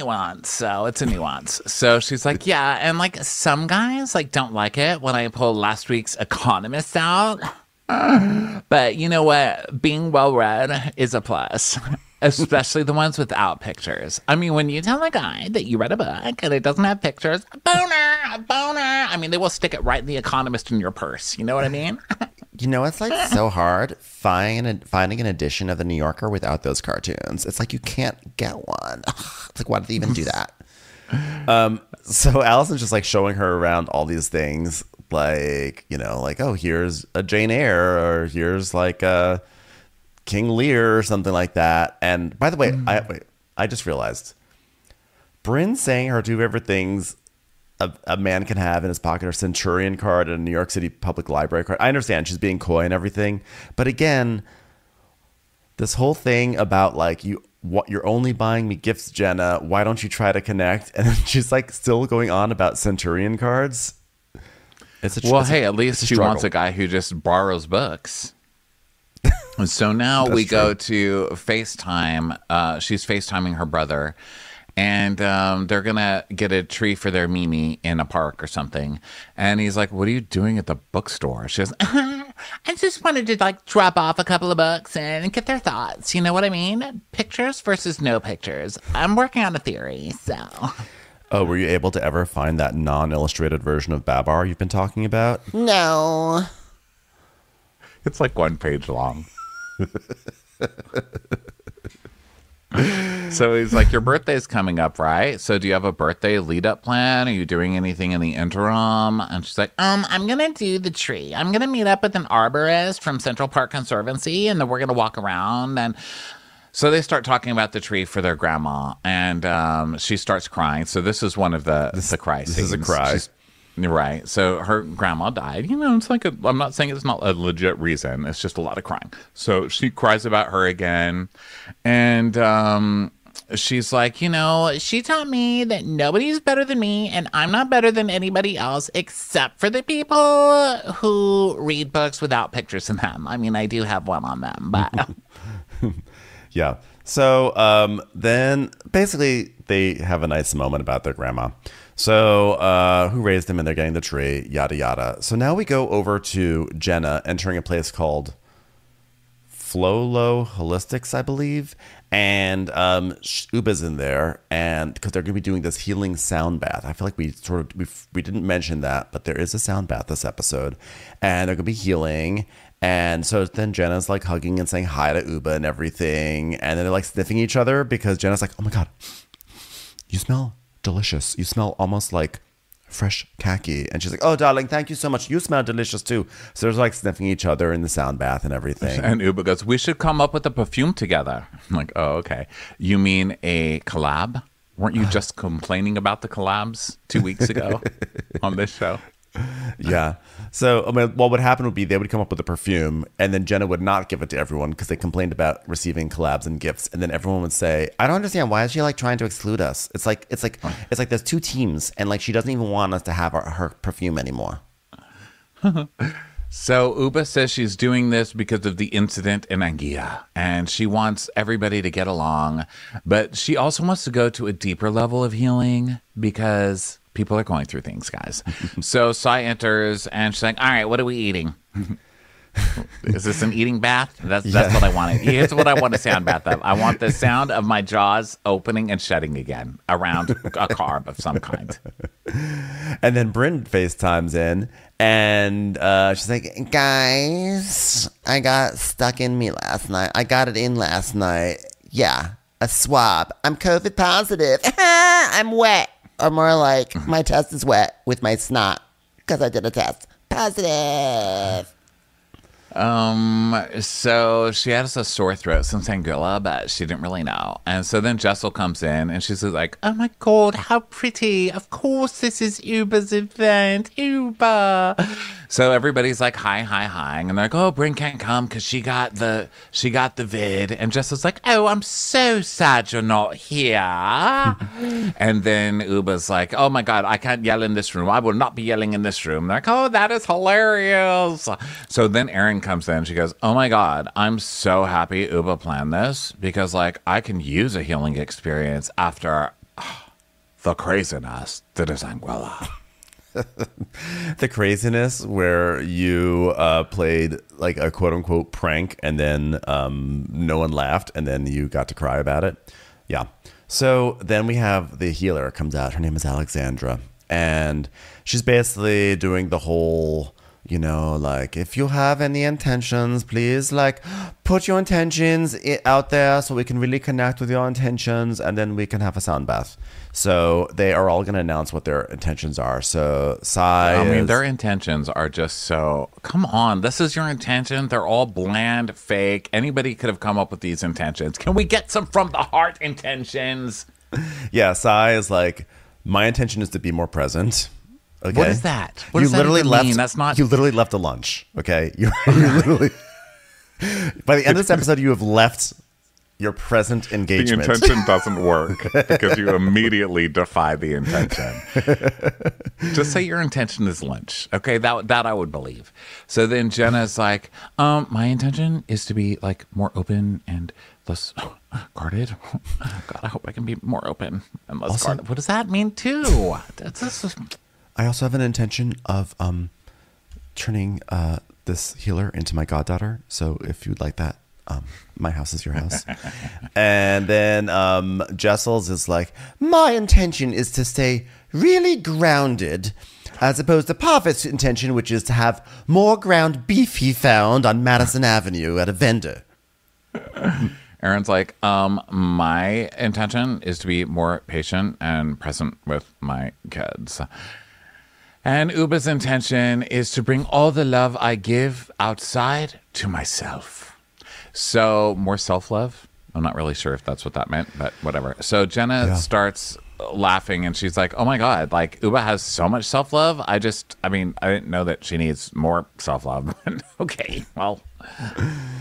nuance. So she's like, yeah, and like some guys like don't like it when I pull last week's Economist out. But you know what? Being well read is a plus. Especially the ones without pictures. I mean, when you tell a guy that you read a book and it doesn't have pictures, a boner. I mean, they will stick it right in the Economist in your purse. You know what I mean? You know, it's like so hard finding an edition of the New Yorker without those cartoons. It's like you can't get one. It's like, why did they even do that? So Allison's just like showing her around all these things, like, you know, like, oh, here's a Jane Eyre, or here's like a King Lear or something like that. And by the way, I just realized Bryn saying her two favorite things a man can have in his pocket are Centurion card and a New York City Public Library card. I understand she's being coy and everything, but again, this whole thing about like you're only buying me gifts, Jenna. Why don't you try to connect? And then she's like still going on about Centurion cards. Hey, at least she wants a guy who just borrows books. And so now we go to FaceTime. She's FaceTiming her brother. And they're going to get a tree for their Mimi in a park or something. And he's like, what are you doing at the bookstore? She goes, I just wanted to like drop off a couple of books and get their thoughts. You know what I mean? Pictures versus no pictures. I'm working on a theory, so. Oh, were you able to ever find that non-illustrated version of Babar you've been talking about? No. It's like 1 page long. So he's like, your birthday's coming up, right? So do you have a birthday lead-up plan? Are you doing anything in the interim? And she's like, I'm going to do the tree. I'm going to meet up with an arborist from Central Park Conservancy, and then we're going to walk around. And so they start talking about the tree for their grandma, and she starts crying. So this is one of the cry scenes. This is a cry. Right. So her grandma died. You know, it's like I'm not saying it's not a legit reason. It's just a lot of crying. So she cries about her again. And she's like, you know, she taught me that nobody's better than me, and I'm not better than anybody else except for the people who read books without pictures in them. I mean, I do have one on them, but. Yeah. So then basically they have a nice moment about their grandma. So who raised them, and they're getting the tree, yada, yada. So now we go over to Jenna entering a place called Flolo Holistics, I believe. And Uba's in there, and because they're going to be doing this healing sound bath. I feel like we didn't mention that, but there is a sound bath this episode. And they're going to be healing. And so then Jenna's like hugging and saying hi to Uba and everything. And then they're like sniffing each other because Jenna's like, oh my God, you smell delicious. You smell almost like fresh khaki. And she's like, oh, darling, thank you so much. You smell delicious too. So they're like sniffing each other in the sound bath and everything. And Uba goes, we should come up with a perfume together. I'm like, oh, okay. You mean a collab? Weren't you just complaining about the collabs 2 weeks ago on this show? Yeah. So, I mean, what would happen would be they would come up with a perfume, and then Jenna would not give it to everyone because they complained about receiving collabs and gifts. And then everyone would say, I don't understand. Why is she like trying to exclude us? It's like there's two teams, and like she doesn't even want us to have her perfume anymore. So Uba says she's doing this because of the incident in Anguilla, and she wants everybody to get along, but she also wants to go to a deeper level of healing because people are going through things, guys. So Sai enters, and she's like, all right, what are we eating? Is this an eating bath? That's what I wanted. Here's what I want a sound bath of. I want the sound of my jaws opening and shutting again around a carb of some kind. And then Bryn FaceTimes in, and she's like, guys, I got stuck in me last night. I got it in last night. Yeah, a swab. I'm COVID positive. I'm wet. Or more like, my test is wet with my snot because I did a test. Positive. So she has a sore throat since Anguilla, but she didn't really know. And so then Jessel comes in, and she's like, oh my God, how pretty. Of course this is Uba's event. Uba. So everybody's like, hi. And they're like, oh, Bryn can't come because she got the vid. And Jessel's like, oh, I'm so sad you're not here. And then Uba's like, oh my God, I can't yell in this room. I will not be yelling in this room. They're like, oh, that is hilarious. So then Erin comes in. She goes, oh my God, I'm so happy Uba planned this because like I can use a healing experience after the craziness that is Anguilla. The craziness where you played like a quote unquote prank, and then no one laughed, and then you got to cry about it. Yeah. So then we have the healer comes out. Her name is Alexandra, and she's basically doing the whole, you know, like, if you have any intentions, please, like, put your intentions out there so we can really connect with your intentions, and then we can have a sound bath. So they are all going to announce what their intentions are. So their intentions are just so, come on, this is your intention. They're all bland, fake. Anybody could have come up with these intentions. Can we get some from the heart intentions? Yeah, Sai is like, my intention is to be more present. Okay? What is that? What does that even mean? That's not... You literally left a lunch, okay? You literally... By the end of this episode, you have left your present engagement. The intention doesn't work because you immediately defy the intention. Just say your intention is lunch. Okay, that I would believe. So then Jenna's like, my intention is to be like more open and less guarded. God, I hope I can be more open and less guarded. What does that mean too? I also have an intention of turning this healer into my goddaughter. So if you'd like that, my house is your house. And then Jessel's is like, my intention is to stay really grounded, as opposed to Parfit's intention, which is to have more ground beef he found on Madison Avenue at a vendor. Erin's like, my intention is to be more patient and present with my kids. And Uba's intention is to bring all the love I give outside to myself. So more self-love. I'm not really sure if that's what that meant, but whatever. So Jenna starts laughing and she's like, oh my God, like Uba has so much self-love. I didn't know that she needs more self-love. Okay, well,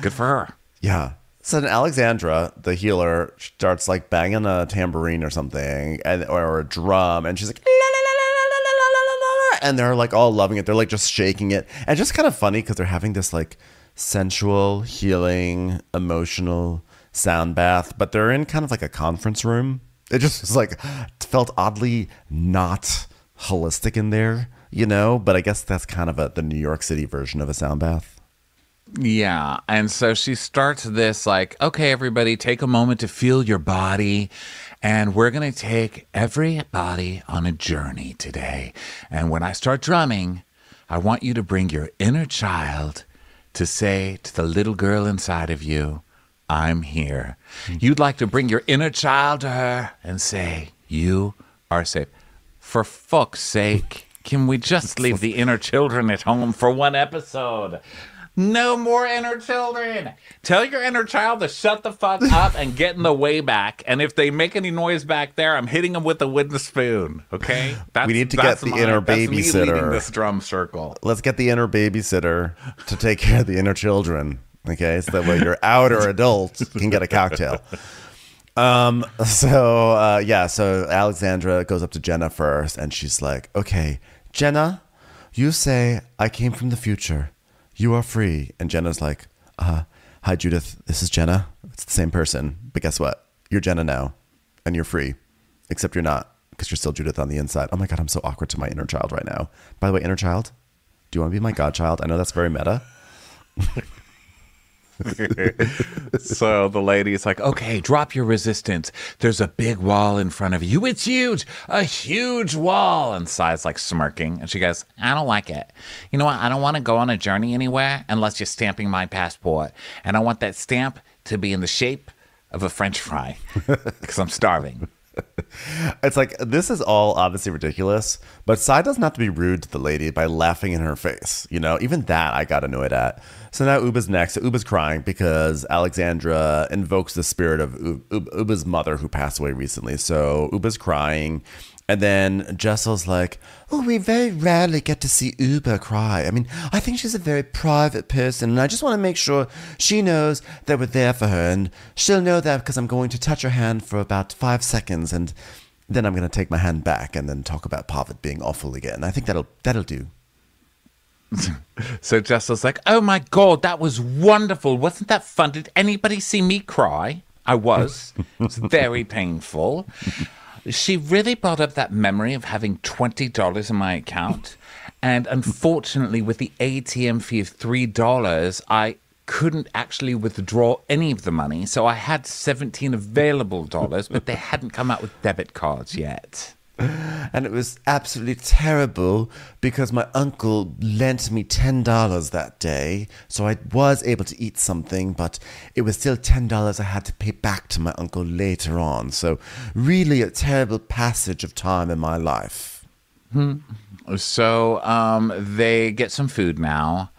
good for her. Yeah. So then Alexandra, the healer, starts like banging a tambourine or something, or a drum, and she's like, la, la, la, la, la, la, la, la, la, and they're like all loving it. They're like just shaking it, and just kind of funny because they're having this like sensual, healing, emotional sound bath, but they're in kind of like a conference room. It just was like, it felt oddly not holistic in there, you know. But I guess that's kind of the New York City version of a sound bath. Yeah, and so she starts this like, okay, everybody, take a moment to feel your body, and we're going to take everybody on a journey today. And when I start drumming, I want you to bring your inner child to say to the little girl inside of you, I'm here. You'd like to bring your inner child to her and say, you are safe. For fuck's sake, can we just leave the inner children at home for one episode? No more inner children. Tell your inner child to shut the fuck up and get in the way back. And if they make any noise back there, I'm hitting them with a wooden spoon. Okay? We need to get the inner babysitter. That's me leading this drum circle. Let's get the inner babysitter to take care of the inner children. Okay? So that way your outer adult can get a cocktail. So Alexandra goes up to Jenna first, and she's like, okay, Jenna, you say I came from the future. You are free. And Jenna's like, hi, Judith. This is Jenna. It's the same person. But guess what? You're Jenna now. And you're free. Except you're not, because you're still Judith on the inside. Oh my God, I'm so awkward to my inner child right now. By the way, inner child, do you want to be my godchild? I know that's very meta. So the lady's like, okay, drop your resistance. There's a big wall in front of you. It's huge. A huge wall. And Sai's like smirking. And she goes, I don't like it. You know what? I don't want to go on a journey anywhere unless you're stamping my passport. And I want that stamp to be in the shape of a French fry because I'm starving. It's like, this is all obviously ridiculous, but Sai doesn't have to be rude to the lady by laughing in her face. You know, even that I got annoyed at. So now Uba's next. So Uba's crying because Alexandra invokes the spirit of Uba's mother who passed away recently. So Uba's crying. And then Jessel's like, oh, we very rarely get to see Uba cry. I mean, I think she's a very private person, and I just want to make sure she knows that we're there for her, and she'll know that because I'm going to touch her hand for about 5 seconds, and then I'm going to take my hand back and then talk about Parvit being awful again. I think that'll do. So Jessel's like, oh my God, that was wonderful. Wasn't that fun? Did anybody see me cry? I was. It's very painful. She really brought up that memory of having $20 in my account. And unfortunately, with the ATM fee of $3, I couldn't actually withdraw any of the money. So I had 17 available dollars, but they hadn't come out with debit cards yet. And it was absolutely terrible because my uncle lent me $10 that day. So I was able to eat something, but it was still $10 I had to pay back to my uncle later on. So really a terrible passage of time in my life. So they get some food now.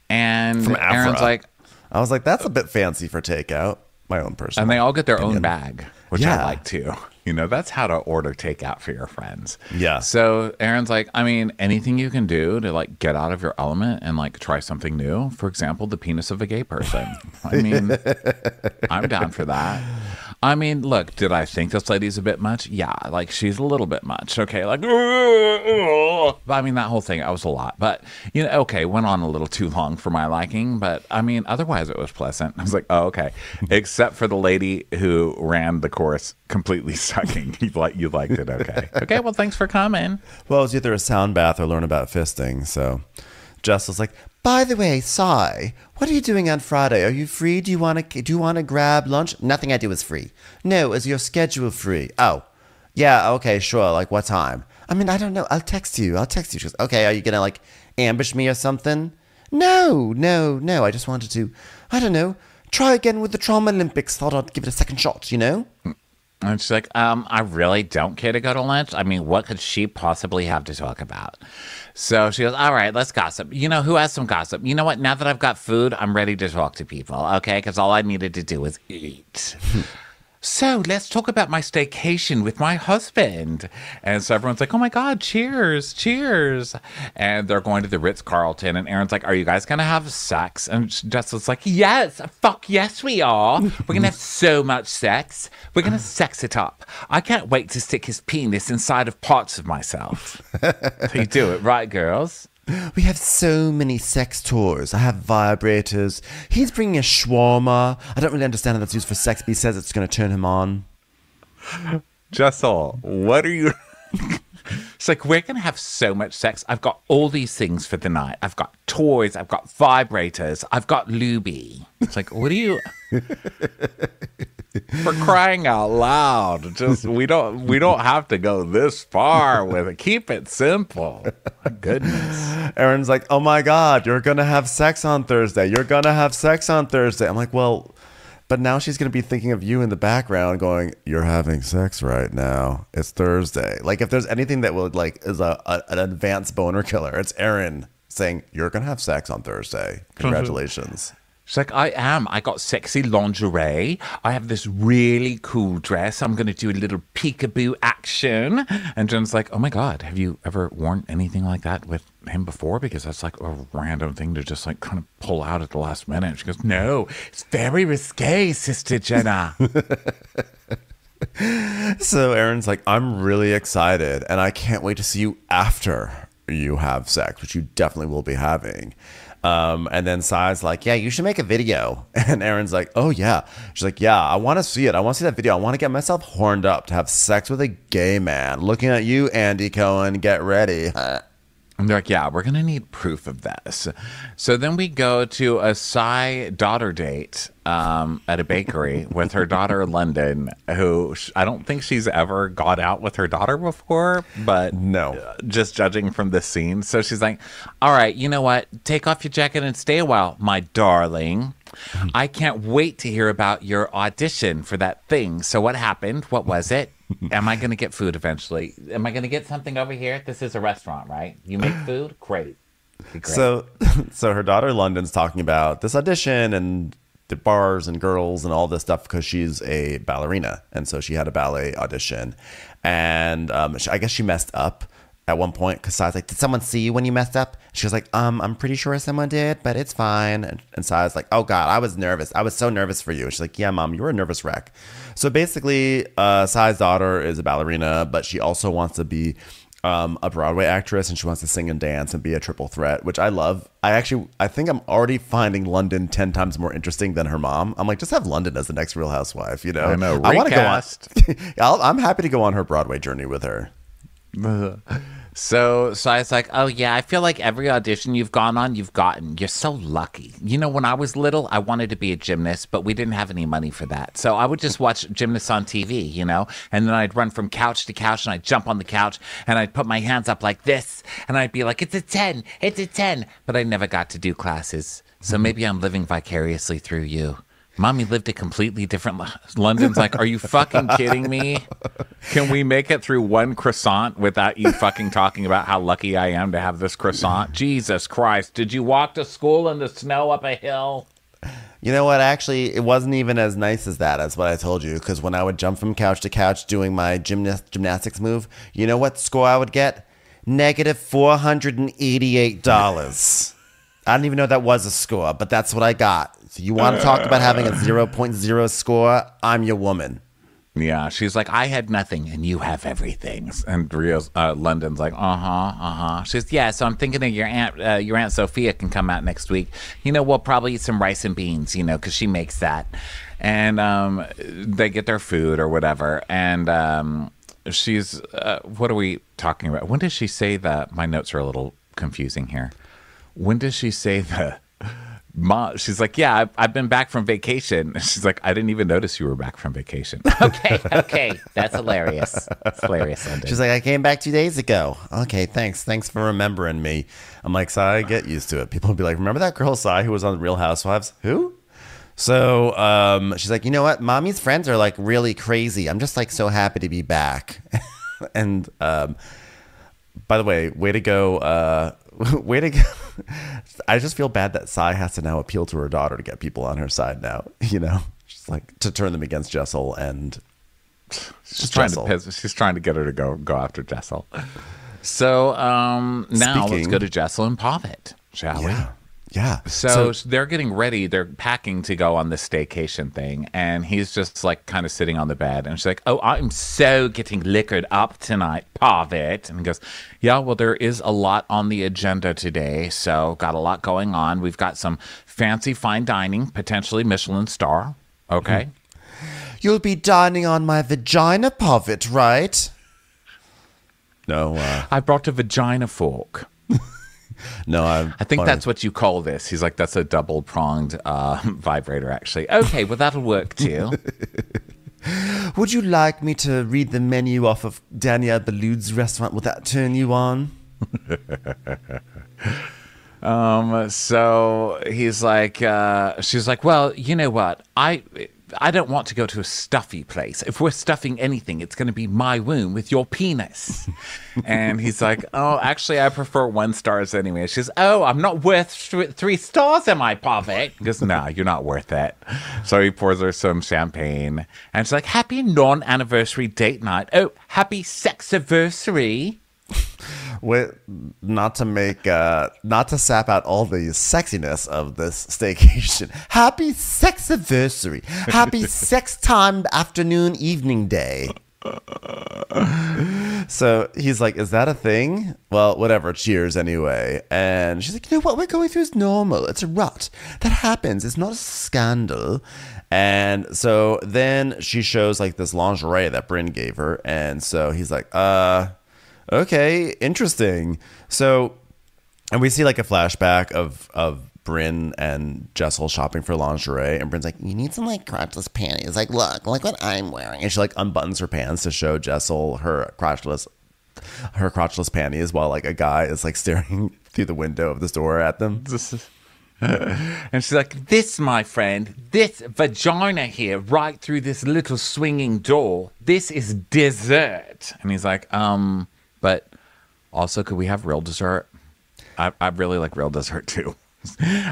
And From Erin's Afra. like... I was like, that's a bit fancy for takeout. My own personal And they all get their opinion. own bag, which I like too. You know, that's how to order takeout for your friends. Yeah. So Erin's like, I mean, anything you can do to like get out of your element and like try something new. For example, the penis of a gay person. I mean, I'm down for that. I mean, look, did I think this lady's a bit much? Yeah, like she's a little bit much. Okay, like, I mean, that whole thing, that was a lot. But, you know, okay, went on a little too long for my liking. But, I mean, otherwise it was pleasant. I was like, oh, okay. Except for the lady who ran the chorus completely sucking. You liked it, okay. Okay, well, thanks for coming. Well, it was either a sound bath or learn about fisting. So Jessel's like, by the way, Sai, what are you doing on Friday? Are you free? Do you want to grab lunch? Nothing I do is free. No, is your schedule free? Oh, yeah, okay, sure. Like what time? I mean, I don't know. I'll text you. She goes, okay, are you going to like ambush me or something? No. I just wanted to, I don't know, try again with the Trauma Olympics. Thought I'd give it a second shot, you know? And she's like, I really don't care to go to lunch. I mean, what could she possibly have to talk about? So she goes, all right, let's gossip. You know, who has some gossip? You know what? Now that I've got food, I'm ready to talk to people, okay? Because all I needed to do was eat. So let's talk about my staycation with my husband. And so everyone's like, oh my God, cheers. And they're going to the Ritz-Carlton. And Erin's like, are you guys going to have sex? And Jessel's like, yes, fuck yes we are. We're going to have so much sex. We're going to sex it up. I can't wait to stick his penis inside of parts of myself. So you do it, right, girls? We have so many sex toys. I have vibrators. He's bringing a shawarma. I don't really understand how that's used for sex, but he says it's going to turn him on. Jessel, what are you... It's like, we're going to have so much sex. I've got all these things for the night. I've got toys. I've got vibrators. I've got lubie. It's like, what do you... For crying out loud. Just, we don't have to go this far with it. Keep it simple. My goodness. Erin's like, oh my God, you're going to have sex on Thursday. I'm like, well... But now she's going to be thinking of you in the background going, you're having sex right now. It's Thursday. Like if there's anything that will like is an advanced boner killer, it's Erin saying, you're going to have sex on Thursday. Congratulations. She's like, I am. I got sexy lingerie. I have this really cool dress. I'm going to do a little peekaboo action. And Jen's like, oh my God, have you ever worn anything like that with him before? Because that's like a random thing to just like kind of pull out at the last minute. She goes, no, it's very risque, Sister Jenna. So Erin's like, I'm really excited and I can't wait to see you after you have sex, which you definitely will be having. And then Sai's like, yeah, you should make a video. And Erin's like, oh yeah. She's like, yeah, I want to see it. I want to see that video. I want to get myself horned up to have sex with a gay man. Looking at you, Andy Cohen, get ready. And they're like, yeah, we're going to need proof of this. So then we go to a Sai daughter date at a bakery with her daughter, London, who I don't think she's ever got out with her daughter before, but no, just judging from this scene. So she's like, all right, you know what? Take off your jacket and stay a while, my darling. I can't wait to hear about your audition for that thing. So what happened? What was it? Am I going to get food eventually? Am I going to get something over here? This is a restaurant, right? You make food? Great. So her daughter London's talking about this audition and the bars and girls and all this stuff because she's a ballerina. And so she had a ballet audition. And I guess she messed up at one point because Sai's like, did someone see you when you messed up? She was like, I'm pretty sure someone did, but it's fine. And Sai's like, oh God, I was nervous. I was so nervous for you. She's like, yeah, Mom, you were a nervous wreck. So basically, Sai's daughter is a ballerina, but she also wants to be a Broadway actress, and she wants to sing and dance and be a triple threat, which I love. I think I'm already finding London 10 times more interesting than her mom. I'm like, just have London as the next Real Housewife, you know? I know, I want to recast. go on. I'm happy to go on her Broadway journey with her. So I was like, oh, yeah, I feel like every audition you've gone on, you've gotten. You're so lucky. You know, when I was little, I wanted to be a gymnast, but we didn't have any money for that. So I would just watch gymnasts on TV, you know, and then I'd run from couch to couch and I'd jump on the couch and I'd put my hands up like this and I'd be like, it's a 10, it's a 10. But I never got to do classes. So maybe I'm living vicariously through you. Mommy lived a completely different London's like, are you fucking kidding me? Can we make it through one croissant without you fucking talking about how lucky I am to have this croissant? Jesus Christ. Did you walk to school in the snow up a hill? You know what? Actually, it wasn't even as nice as that, as what I told you. Because when I would jump from couch to couch doing my gymnastics move, you know what score I would get? Negative $488. I didn't even know that was a score, but that's what I got. So you want to talk about having a 0.0 score? I'm your woman. Yeah, she's like, I had nothing and you have everything. And London's like, She's, yeah, so I'm thinking of your Aunt Sophia can come out next week. You know, we'll probably eat some rice and beans, you know, because she makes that. And they get their food or whatever. And she's, what are we talking about? When does she say that? My notes are a little confusing here. When does she say that? Mom, she's like, yeah, I've been back from vacation. She's like, I didn't even notice you were back from vacation. Okay. That's hilarious. It's hilarious, London. She's like, I came back 2 days ago. Okay, thanks. Thanks for remembering me. I'm like, Sai, get used to it. People will be like, remember that girl, Sai, who was on Real Housewives? Who? So she's like, you know what? Mommy's friends are like really crazy. I'm just like so happy to be back. And by the way, way to go. Way to go. I just feel bad that Sai has to now appeal to her daughter to get people on her side now, you know, just like to turn them against Jessel and she's trying to get her to go after Jessel. So now let's go to Jessel and Pavitt, shall we? Yeah. So they're getting ready. They're packing to go on this staycation thing. And he's just like kind of sitting on the bed. And she's like, oh, I'm so getting liquored up tonight, Pavitt. And he goes, yeah, well, there is a lot on the agenda today. So got a lot going on. We've got some fancy fine dining, potentially Michelin star. Okay. You'll be dining on my vagina, Pavitt, right? No. I brought a vagina fork. No, I think that's what you call this. He's like, that's a double-pronged vibrator, actually. Okay, well, that'll work, too. Would you like me to read the menu off of Danielle Boulud's restaurant? Would that turn you on? So he's like, she's like, well, you know what? I don't want to go to a stuffy place. If we're stuffing anything, it's going to be my womb with your penis. And he's like, oh, actually, I prefer 1 stars anyway. She's, oh, I'm not worth 3 stars, am I, Pavitt? He goes, no, you're not worth it. So he pours her some champagne. And she's like, happy non-anniversary date night. Oh, happy sex-anniversary. Not to sap out all the sexiness of this staycation. Happy sex anniversary. Happy sex time afternoon evening day. So he's like, is that a thing? Well, whatever. Cheers anyway. And she's like, you know what we're going through is normal. It's a rut. That happens. It's not a scandal. And so then she shows like this lingerie that Bryn gave her. And so he's like, okay, interesting. So, and we see like a flashback of Bryn and Jessel shopping for lingerie, and Bryn's like, you need some like crotchless panties. Like, look what I'm wearing. And she like unbuttons her pants to show Jessel her crotchless panties while like a guy is like staring through the window of the store at them. And she's like, this, my friend, this vagina here, right through this little swinging door, this is dessert. And he's like, but also, could we have real dessert? I really like real dessert, too.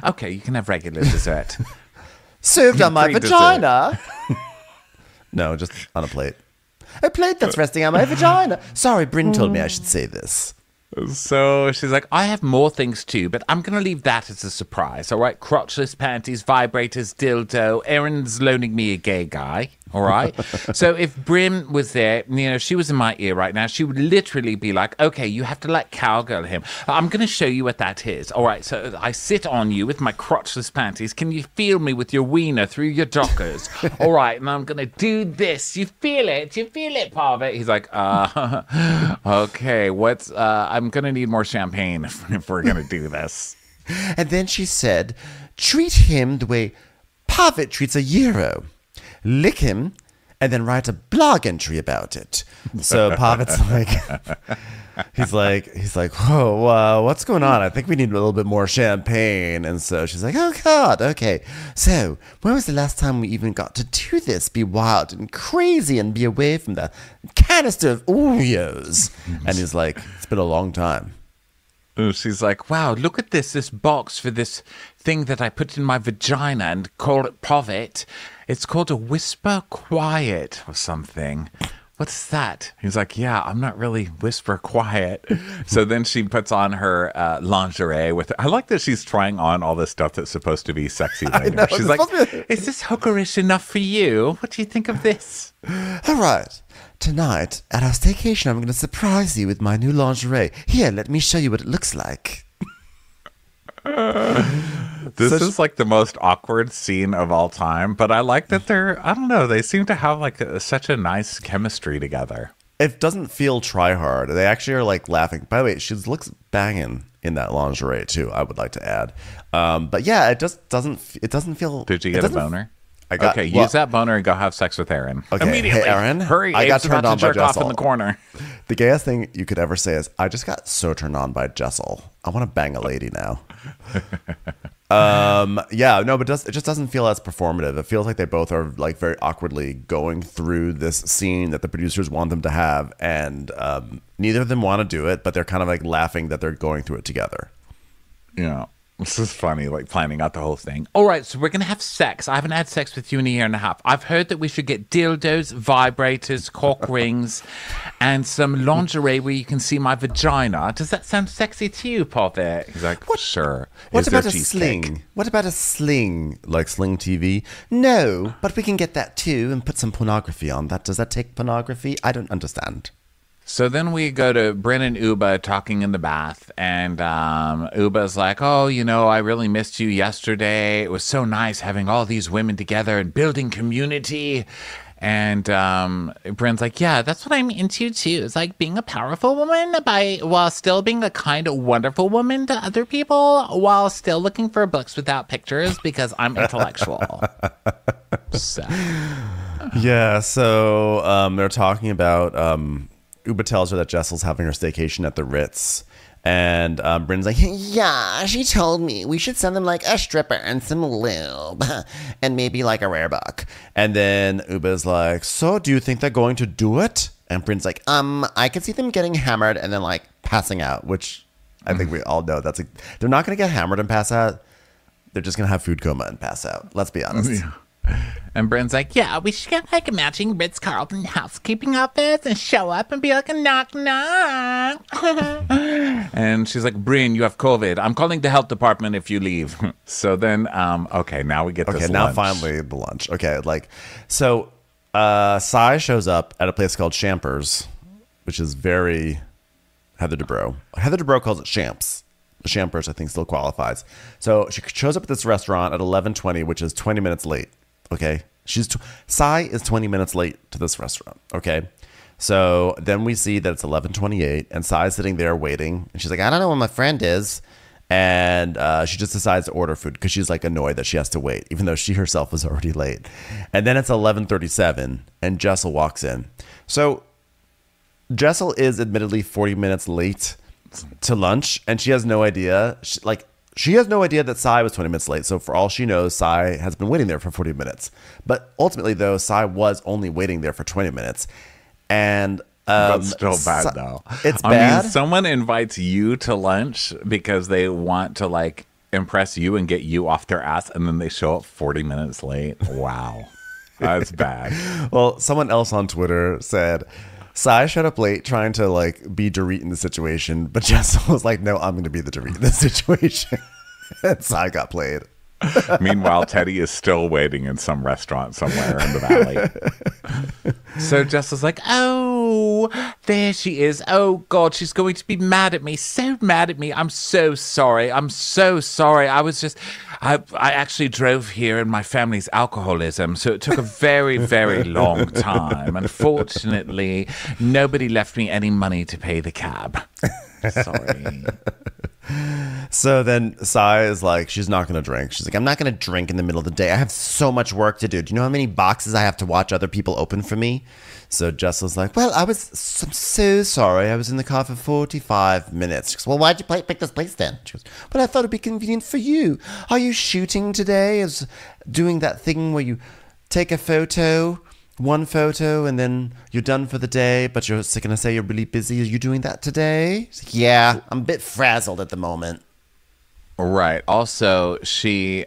Okay, you can have regular dessert. Served on my vagina. No, just on a plate. A plate that's resting on my vagina. Sorry, Bryn told me I should say this. So she's like, I have more things too, but I'm going to leave that as a surprise. All right. Crotchless panties, vibrators, dildo. Erin's loaning me a gay guy. All right. So if Brim was there, she was in my ear right now, she would literally be like, okay, you have to like cowgirl him. I'm going to show you what that is. All right. So I sit on you with my crotchless panties. Can you feel me with your wiener through your dockers? All right. And I'm going to do this. You feel it? You feel it, Parvati? He's like, okay, I'm going to need more champagne if we're going to do this. And then she said, treat him the way Parvati treats a Euro. Lick him, and then write a blog entry about it. So Parvati's he's like, whoa, what's going on? I think we need a little bit more champagne. And so she's like, oh God, okay. So when was the last time we even got to do this? Be wild and crazy and be away from the canister of Oreos. And he's like, it's been a long time. She's like, wow, look at this box for this thing that I put in my vagina and call it Provet. It's called a Whisper Quiet or something. What's that? He's like, yeah, I'm not really whisper quiet. So then she puts on her lingerie with I like that she's trying on all this stuff that's supposed to be sexy later. She's like, is this hookerish enough for you? What do you think of this? All right. Tonight, at our staycation, I'm going to surprise you with my new lingerie. Here, let me show you what it looks like. This is like the most awkward scene of all time, but I like that I don't know, they seem to have like such a nice chemistry together. It doesn't feel try hard. They actually are like laughing. By the way, she looks banging in that lingerie too, I would like to add. But yeah, it just doesn't feel... Did you get a boner? Use that boner and go have sex with Erin. Okay, immediately. Hey, Erin, hurry! I got turned on by jerk off Jessel in the corner. The gayest thing you could ever say is, "I just got so turned on by Jessel. I want to bang a lady now." Yeah, no, but it just doesn't feel as performative. It feels like they both are like very awkwardly going through this scene that the producers want them to have, and neither of them want to do it, but they're kind of like laughing that they're going through it together. Yeah. This is funny, like planning out the whole thing. All right, so we're going to have sex. I haven't had sex with you in a year and a half. I've heard that we should get dildos, vibrators, cock rings, and some lingerie where you can see my vagina. Does that sound sexy to you, Parvati? He's like, sure. What about a sling? What about a sling, like Sling TV? No, but we can get that too and put some pornography on that. Does that take pornography? I don't understand. So then we go to Bryn and Uba talking in the bath, and Uba's like, oh, I really missed you yesterday. It was so nice having all these women together and building community. And Bryn's like, yeah, that's what I'm into too. It's like being a powerful woman while still being a kind of wonderful woman to other people, while still looking for books without pictures because I'm intellectual. So. Yeah, so they're talking about... Uba tells her that Jessel's having her staycation at the Ritz. And Bryn's like, yeah, she told me we should send them like a stripper and some lube and maybe like a rare book. And then Uba's like, so do you think they're going to do it? And Bryn's like, I could see them getting hammered and then like passing out, which I think we all know they're not going to get hammered and pass out. They're just going to have food coma and pass out. Let's be honest. Yeah. And Bryn's like, yeah, we should get like matching Ritz-Carlton housekeeping outfits and show up and be like a knock knock. And she's like, Bryn, you have COVID. I'm calling the health department if you leave. So then, okay, now we get this lunch. Now finally the lunch. Okay, so Sai shows up at a place called Champers, which is very Heather Dubrow. Heather Dubrow calls it Champs. The Champers, I think, still qualifies. So she shows up at this restaurant at 11:20, which is 20 minutes late. Okay, Sai is 20 minutes late to this restaurant. Okay, so then we see that it's 11:28, and Sai's sitting there waiting, and she's like, I don't know where my friend is, and she just decides to order food because she's like annoyed that she has to wait, even though she herself was already late. And then it's 11:37, and Jessel walks in. So Jessel is admittedly 40 minutes late to lunch, and she has no idea. She has no idea that Sai was 20 minutes late. So for all she knows, Sai has been waiting there for 40 minutes. But ultimately, though, Sai was only waiting there for 20 minutes. And that's still bad, though. It's bad. I mean, someone invites you to lunch because they want to like impress you and get you off their ass, and then they show up 40 minutes late. Wow. That's bad. Well, someone else on Twitter said, Sai showed up late trying to like be Dorit in the situation, but Jessel was like, no, I'm going to be the Dorit in this situation. And Sai got played. Meanwhile, Teddy is still waiting in some restaurant somewhere in the valley. So Jessel's like, oh, there she is. Oh, God, she's going to be mad at me. So mad at me. I'm so sorry. I'm so sorry. I actually drove here in my family's alcoholism, so it took a very, very long time. Unfortunately, nobody left me any money to pay the cab. Sorry. So then Sai is like, she's not going to drink. She's like, I'm not going to drink in the middle of the day. I have so much work to do. Do you know how many boxes I have to watch other people open for me? So Jessel's like, well, I'm so sorry. I was in the car for 45 minutes. She goes, well, why'd you pick this place then? She goes, well, I thought it'd be convenient for you. Are you shooting today? Is doing that thing where you take a photo, one photo, and then you're done for the day, but you're going to say you're really busy. Are you doing that today? She's like, yeah, I'm a bit frazzled at the moment. Right. Also, she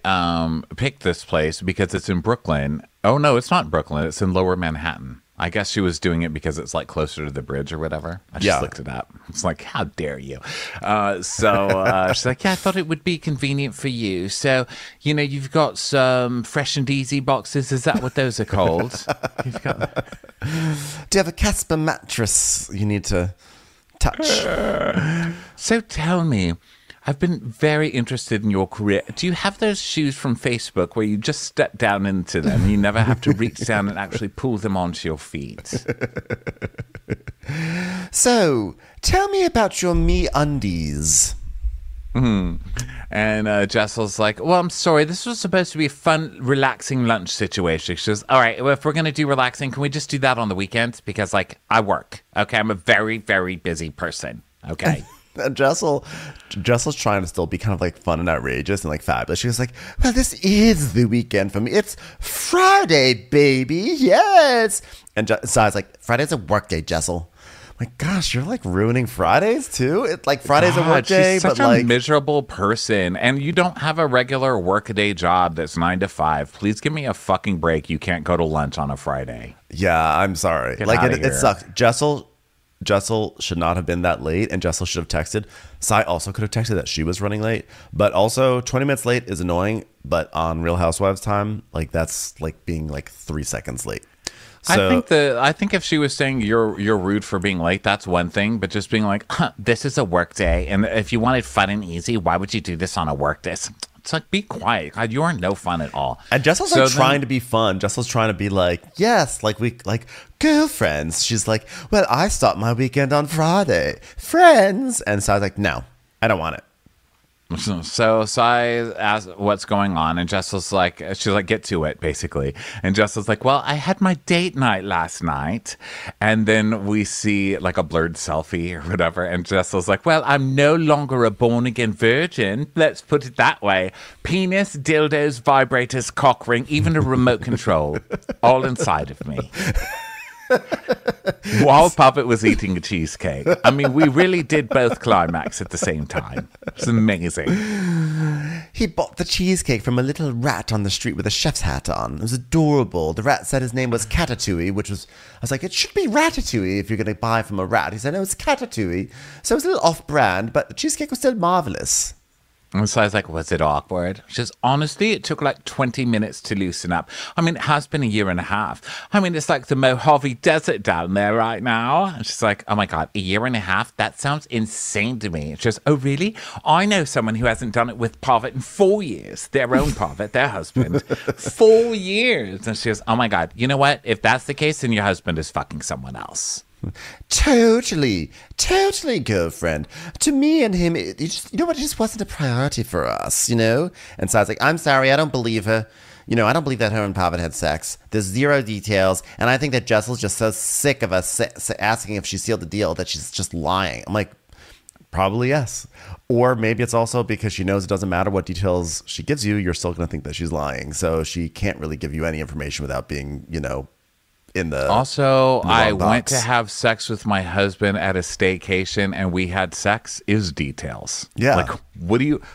picked this place because it's in Brooklyn. Oh, no, it's not Brooklyn. It's in Lower Manhattan. I guess she was doing it because it's like closer to the bridge or whatever. I just looked it up. It's like, how dare you? So she's like, yeah, I thought it would be convenient for you. So, you know, you've got some Fresh and Easy boxes. Is that what those are called? You've got... Do you have a Casper mattress you need to touch? So tell me, I've been very interested in your career. Do you have those shoes from Facebook where you just step down into them? You never have to reach down and actually pull them onto your feet. So, tell me about your MeUndies. And Jessel's like, well, I'm sorry. This was supposed to be a fun, relaxing lunch situation. She says, all right, well, if we're going to do relaxing, can we just do that on the weekends? Because, like, I work. Okay, I'm a very, very busy person. Okay. And Jessel's trying to still be kind of like fun and outrageous and like fabulous. She was like, well, this is the weekend for me. It's Friday, baby. Yes. And Sai's like, Friday's a work day, Jessel. My gosh, you're like ruining Fridays too? It's like Friday's a work day, she's such but like a miserable person. And you don't have a regular workaday job that's 9 to 5. Please give me a fucking break. You can't go to lunch on a Friday. Yeah, I'm sorry. Get like outta it here. sucks. Jessel should not have been that late, and Jessel should have texted. Sai also could have texted that she was running late, but also 20 minutes late is annoying. But on Real Housewives time, like that's like being like 3 seconds late. So, I think if she was saying you're rude for being late, that's one thing. But just being like, this is a work day, and if you wanted fun and easy, why would you do this on a work day? It's like, be quiet. God, you are no fun at all. And Jessel's like trying to be fun. Jessel's trying to be like, yes, like we like girlfriends. She's like, well, I start my weekend on Friday. Friends. And Sai's like, no, I don't want it. So Sai asks what's going on, and Jessel's like, she's like, get to it, basically. And Jessel's like, well, I had my date night last night. And then we see like a blurred selfie or whatever. And Jessel's like, well, I'm no longer a born-again virgin. Let's put it that way. Penis, dildos, vibrators, cock ring, even a remote control, all inside of me. While Puppet was eating a cheesecake. I mean, we really did both climax at the same time. It's amazing. He bought the cheesecake from a little rat on the street with a chef's hat on. It was adorable. The rat said his name was Catatouille, which was, I was like, it should be Ratatouille if you're going to buy from a rat. He said, no, it's Catatouille. So it was a little off-brand, but the cheesecake was still marvelous. And so I was like, was it awkward? She says, honestly, it took like 20 minutes to loosen up. I mean, it has been a year and a half. I mean, it's like the Mojave Desert down there right now. And she's like, oh my God, a year and a half? That sounds insane to me. She goes, oh, really? I know someone who hasn't done it with Pavet in 4 years. Their own Pavet, their husband. 4 years. And she goes, oh my God, you know what? If that's the case, then your husband is fucking someone else. Totally, girlfriend. To me and him, it just, you know what? It just wasn't a priority for us, you know? And so I was like, I'm sorry, I don't believe her. You know, I don't believe that her and Pavan had sex. There's zero details. And I think that Jessel's just so sick of us asking if she sealed the deal that she's just lying. I'm like, probably yes. Or maybe it's also because she knows it doesn't matter what details she gives you, you're still going to think that she's lying. So she can't really give you any information without being, you know, in the Also, in the I wrong went box. to have sex with my husband at a staycation, and we had sex is details. Yeah. Like,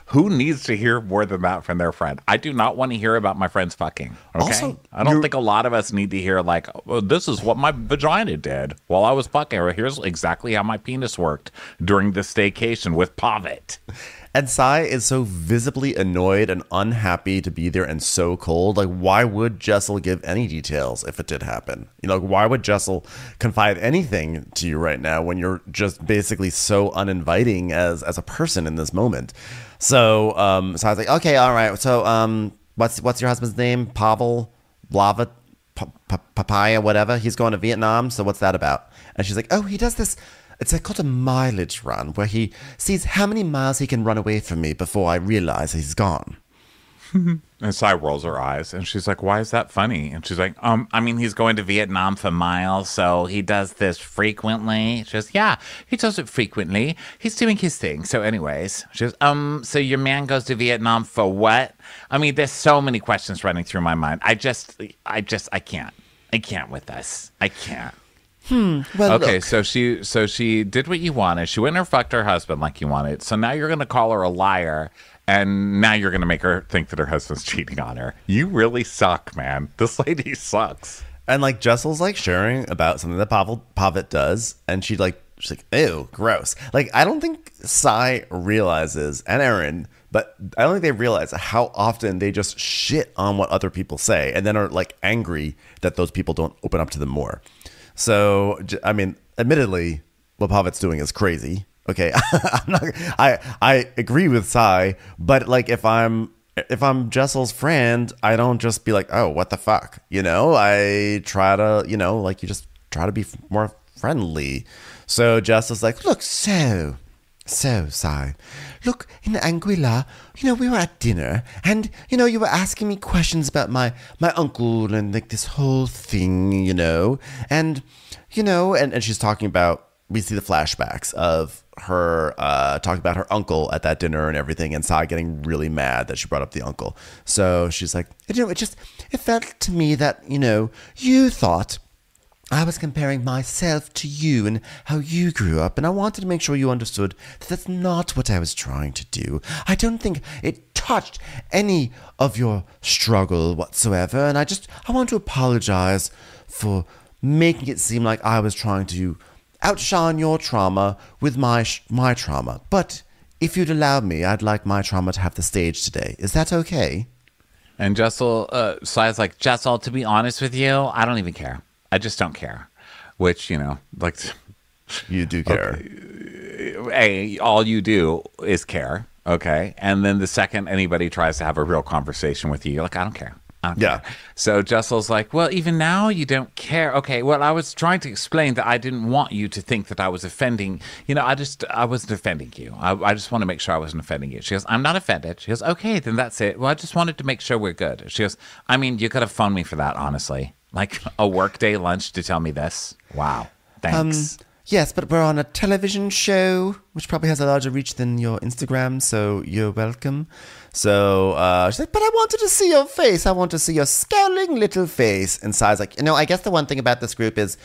who needs to hear more than that from their friend? I do not want to hear about my friends fucking. Okay. Also, I don't think a lot of us need to hear, like, oh, this is what my vagina did while I was fucking, or here's exactly how my penis worked during the staycation with Pavitt. And Sai is so visibly annoyed and unhappy to be there and so cold. Like, why would Jessel give any details if it did happen? You know, like, why would Jessel confide anything to you right now when you're just basically so uninviting as a person in this moment? So, so I was like, okay, all right. So, what's your husband's name? Pavel, Lava, Papaya, whatever. He's going to Vietnam. So what's that about? And she's like, oh, he does this. It's called a mileage run, where he sees how many miles he can run away from me before I realize he's gone. And Sai rolls her eyes, and she's like, why is that funny? And she's like, I mean, he's going to Vietnam for miles, so he does this frequently. She goes, yeah, he does it frequently. He's doing his thing. So anyways, she goes, so your man goes to Vietnam for what? I mean, there's so many questions running through my mind. I can't. I can't with this. I can't. Well, okay, look. so she did what you wanted. She went and fucked her husband like you wanted. So now you're going to call her a liar, and now you're going to make her think that her husband's cheating on her. You really suck, man. This lady sucks. And like Jessel's like sharing about something that Pavitt does, and she's like, ew, gross. Like, I don't think Sai realizes, and Erin, but I don't think they realize how often they just shit on what other people say, and then are like angry that those people don't open up to them more. So, I mean, admittedly, what Pavitt's doing is crazy. Okay, I agree with Sai, but like if I'm Jessel's friend, I don't just be like, oh, what the fuck, you know? I try to, you know, like you just try to be more friendly. So Jessel's like, look, so Sai, look, in Anguilla, you know, we were at dinner, and you know, you were asking me questions about my uncle and like this whole thing, you know, and you know, and she's talking about, we see the flashbacks of her talking about her uncle at that dinner and everything, and Sai getting really mad that she brought up the uncle. So she's like, you know, it felt to me that, you know, you thought I was comparing myself to you and how you grew up, and I wanted to make sure you understood that that's not what I was trying to do. I don't think it touched any of your struggle whatsoever, and I want to apologize for making it seem like I was trying to outshine your trauma with my trauma. But if you'd allow me, I'd like my trauma to have the stage today. Is that okay? And Jessel, Sai's like, Jessel, to be honest with you, I don't even care. I just don't care. Which, you know, like, you do care. Okay. Hey, all you do is care. Okay. And then the second anybody tries to have a real conversation with you, you're like, I don't care. I don't care. So Jessel's like, well, even now you don't care. Okay, well, I was trying to explain that I didn't want you to think that I was offending. You know, I wasn't offending you. I just want to make sure I wasn't offending you. She goes, I'm not offended. She goes, okay, then that's it. Well, I just wanted to make sure we're good. She goes, I mean, you could have phoned me for that, honestly. Like a workday lunch to tell me this. Wow. Thanks. Yes, but we're on a television show, which probably has a larger reach than your Instagram, so you're welcome. So she's like, but I wanted to see your face. I want to see your scowling little face. And Sai's like, you know, I guess the one thing about this group is,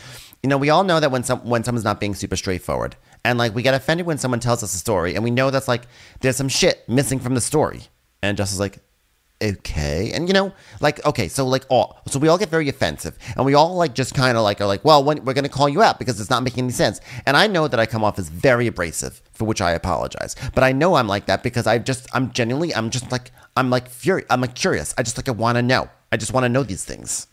you know, we all know that when someone's not being super straightforward. And like, we get offended when someone tells us a story, and we know that's like, there's some shit missing from the story. And Jess's like, okay. And you know, like, okay, so like so we all get very offensive, and we all like just kind of like are like, well, we're going to call you out because it's not making any sense. And I know that I come off as very abrasive, for which I apologize, but I know I'm like that because I'm curious. I want to know. I just want to know these things.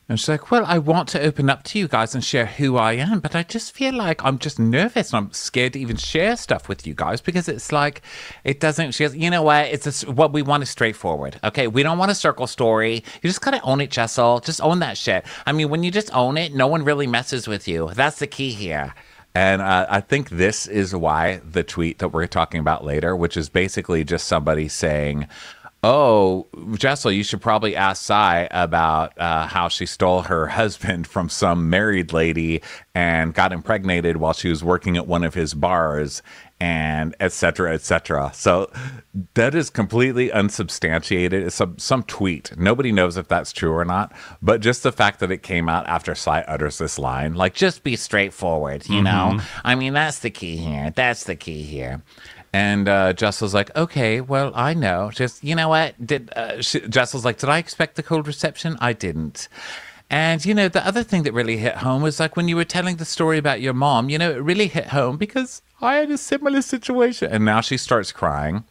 And she's like, well, I want to open up to you guys and share who I am, but I just feel like I'm just nervous and I'm scared to even share stuff with you guys because it's like, it doesn't, she goes, you know what, what we want is straightforward, okay? We don't want a circle story. You just gotta own it, Jessel. Just own that shit. I mean, when you just own it, no one really messes with you. That's the key here. And I think this is why the tweet that we're talking about later, which is basically just somebody saying, oh, Jessel, you should probably ask Sai about how she stole her husband from some married lady and got impregnated while she was working at one of his bars. and et cetera, et cetera. So that is completely unsubstantiated. It's some tweet. Nobody knows if that's true or not, but just the fact that it came out after Sai utters this line, like, just be straightforward, you know? I mean, that's the key here. That's the key here. And Jessel's like, okay, well, I know. Just, you know what? Jessel's like, did I expect the cold reception? I didn't. And, you know, the other thing that really hit home was like when you were telling the story about your mom, you know, it really hit home because I had a similar situation. And now she starts crying,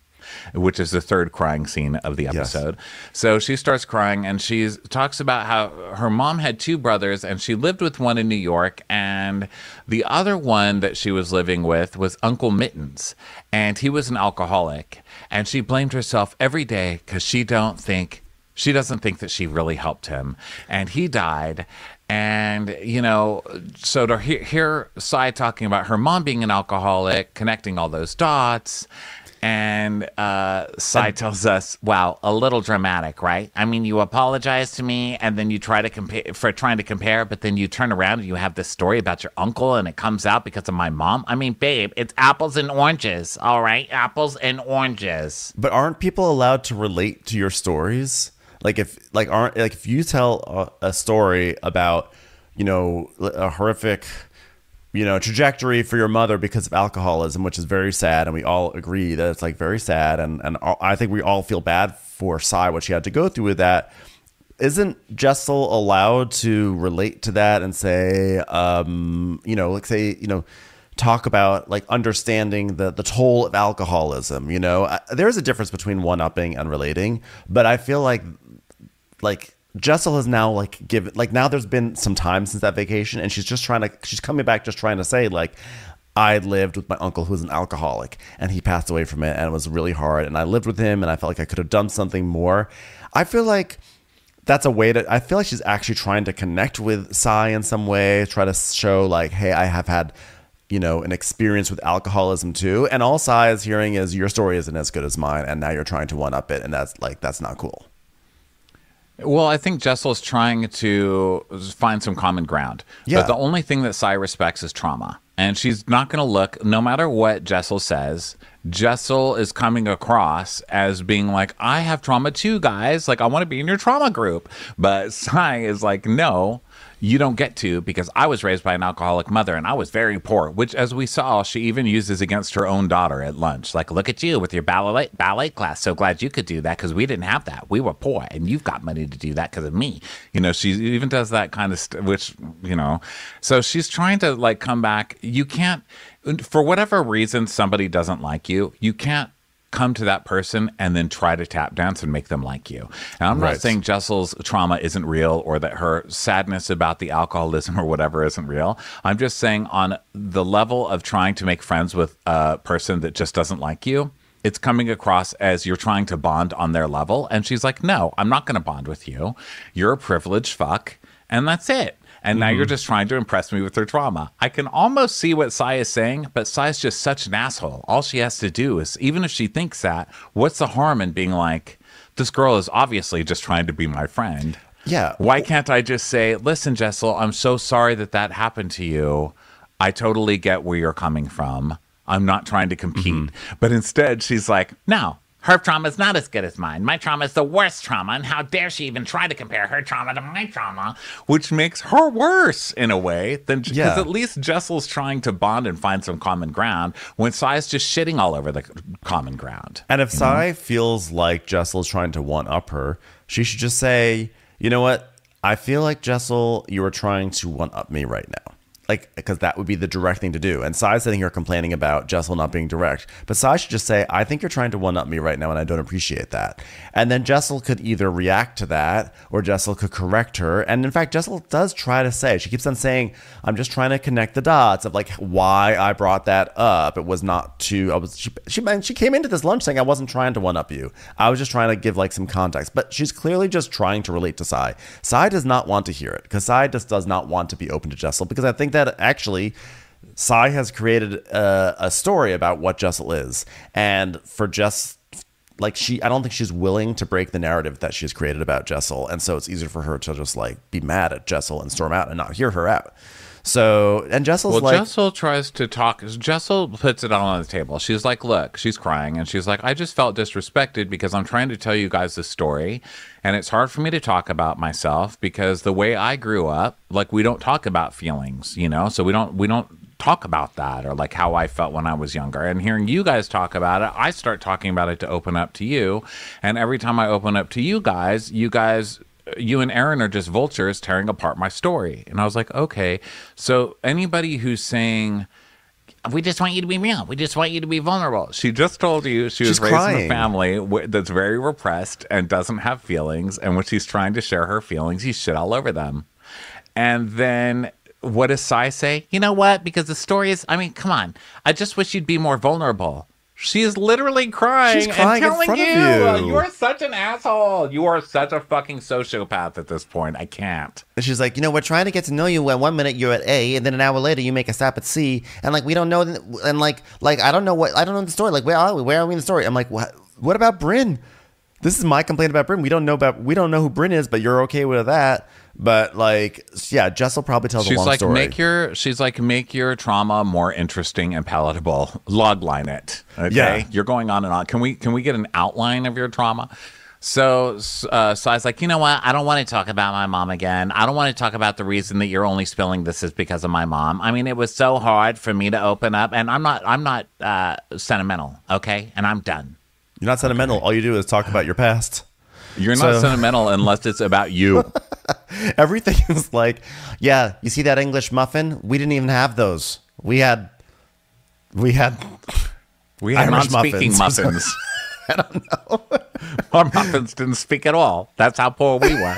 which is the third crying scene of the episode. Yes. So she starts crying and she talks about how her mom had two brothers and she lived with one in New York. And the other one that she was living with was Uncle Mittens. And he was an alcoholic. And she blamed herself every day because she doesn't think that she really helped him. And he died. And, you know, so to hear Sai talking about her mom being an alcoholic, connecting all those dots, and Sai tells us, wow, a little dramatic, right? I mean, you apologize to me, and then you try to compare, but then you turn around and you have this story about your uncle, and it comes out because of my mom. I mean, babe, it's apples and oranges, all right? Apples and oranges. But aren't people allowed to relate to your stories? If you tell a story about, you know, a horrific, you know, trajectory for your mother because of alcoholism, which is very sad, and we all agree that it's like very sad, and I think we all feel bad for Sai, what she had to go through with that. Isn't Jessel allowed to relate to that and say, you know, like say, you know, talk about like understanding the toll of alcoholism? You know, there's a difference between one-upping and relating, but I feel like Jessel has now now there's been some time since that vacation, and she's coming back just trying to say, like, I lived with my uncle who was an alcoholic and he passed away from it and it was really hard, and I lived with him and I felt like I could have done something more. I feel like that's a way I feel like she's actually trying to connect with Sai in some way, try to show like, hey, I have had, you know, an experience with alcoholism too. And all Sai is hearing is your story isn't as good as mine, and now you're trying to one up it, and that's not cool. Well, I think Jessel's trying to find some common ground. Yeah. But the only thing that Sai respects is trauma. And she's not going to look, no matter what Jessel says, Jessel is coming across as being like, I have trauma too, guys. Like, I want to be in your trauma group. But Sai is like, no, you don't get to, because I was raised by an alcoholic mother and I was very poor, which, as we saw, she even uses against her own daughter at lunch. Like, look at you with your ballet class. So glad you could do that because we didn't have that. We were poor and you've got money to do that because of me. You know, she even does that kind of which, you know, so she's trying to like come back. You can't, for whatever reason, somebody doesn't like you. You can't come to that person and then try to tap dance and make them like you. And I'm not saying Jessel's trauma isn't real or that her sadness about the alcoholism or whatever isn't real. I'm just saying on the level of trying to make friends with a person that just doesn't like you, it's coming across as you're trying to bond on their level. And she's like, no, I'm not going to bond with you. You're a privileged fuck. And that's it. And now you're just trying to impress me with her trauma. I can almost see what Sai is saying, but Sai's just such an asshole. All she has to do is, even if she thinks that, what's the harm in being like, this girl is obviously just trying to be my friend. Yeah. Why can't I just say, listen, Jessel, I'm so sorry that happened to you. I totally get where you're coming from. I'm not trying to compete. But instead, she's like, no. Her trauma is not as good as mine. My trauma is the worst trauma, and how dare she even try to compare her trauma to my trauma, which makes her worse in a way than because at least Jessel's trying to bond and find some common ground when Sai's just shitting all over the common ground. And if Sai feels like Jessel's trying to one up her, she should just say, you know what? I feel like, Jessel, you are trying to one up me right now. Like, because that would be the direct thing to do. And Sai's sitting here complaining about Jessel not being direct. But Sai should just say, I think you're trying to one-up me right now, and I don't appreciate that. And then Jessel could either react to that, or Jessel could correct her. And in fact, Jessel does try to say, she keeps on saying, I'm just trying to connect the dots of like why I brought that up. It was not to, she came into this lunch saying I wasn't trying to one-up you. I was just trying to give like some context. But she's clearly just trying to relate to Sai. Sai does not want to hear it, because Sai just does not want to be open to Jessel, because I think that actually Sai has created a story about what Jessel is, and for I don't think she's willing to break the narrative that she's created about Jessel, and so it's easier for her to just like be mad at Jessel and storm out and not hear her out. So, and Jessel's Jessel tries to talk. Jessel puts it all on the table. She's like, look, she's crying. And she's like, I just felt disrespected because I'm trying to tell you guys this story. And it's hard for me to talk about myself because the way I grew up, like, we don't talk about feelings, you know? So we don't talk about that, or like how I felt when I was younger. And hearing you guys talk about it, I start talking about it to open up to you. And every time I open up to you guys, you and Erin are just vultures tearing apart my story. And I was like, okay. So anybody who's saying, we just want you to be real, we just want you to be vulnerable. She just told you she's raised crying. in a family that's very repressed and doesn't have feelings. And when she's trying to share her feelings, you shit all over them. And then what does Sai say? You know what? Because the story is, I mean, come on. I just wish you'd be more vulnerable. She is literally crying, She's crying and telling in front of you. You are such an asshole. You are such a fucking sociopath at this point. I can't. And she's like, we're trying to get to know you. When 1 minute you're at A, and then an hour later you make a stop at C, and like we don't know, and like I don't know the story. Like, where are we? Where are we in the story? I'm like, what about Bryn? This is my complaint about Bryn. We don't know who Bryn is, but you're okay with that. But like, yeah, Jessel probably tells a long story. She's like, make your trauma more interesting and palatable. Logline it. Okay. Yeah. You're going on and on. Can we get an outline of your trauma? So Sai's like, you know what? I don't want to talk about my mom again. I don't want to talk about the reason that you're only spilling this is because of my mom. I mean, it was so hard for me to open up, and I'm not sentimental. Okay. And I'm done. You're not sentimental. Okay. All you do is talk about your past. You're not sentimental unless it's about you. Everything is like, yeah, you see that English muffin? We didn't even have those. We had non-speaking muffins. I don't know. Our muffins didn't speak at all. That's how poor we were.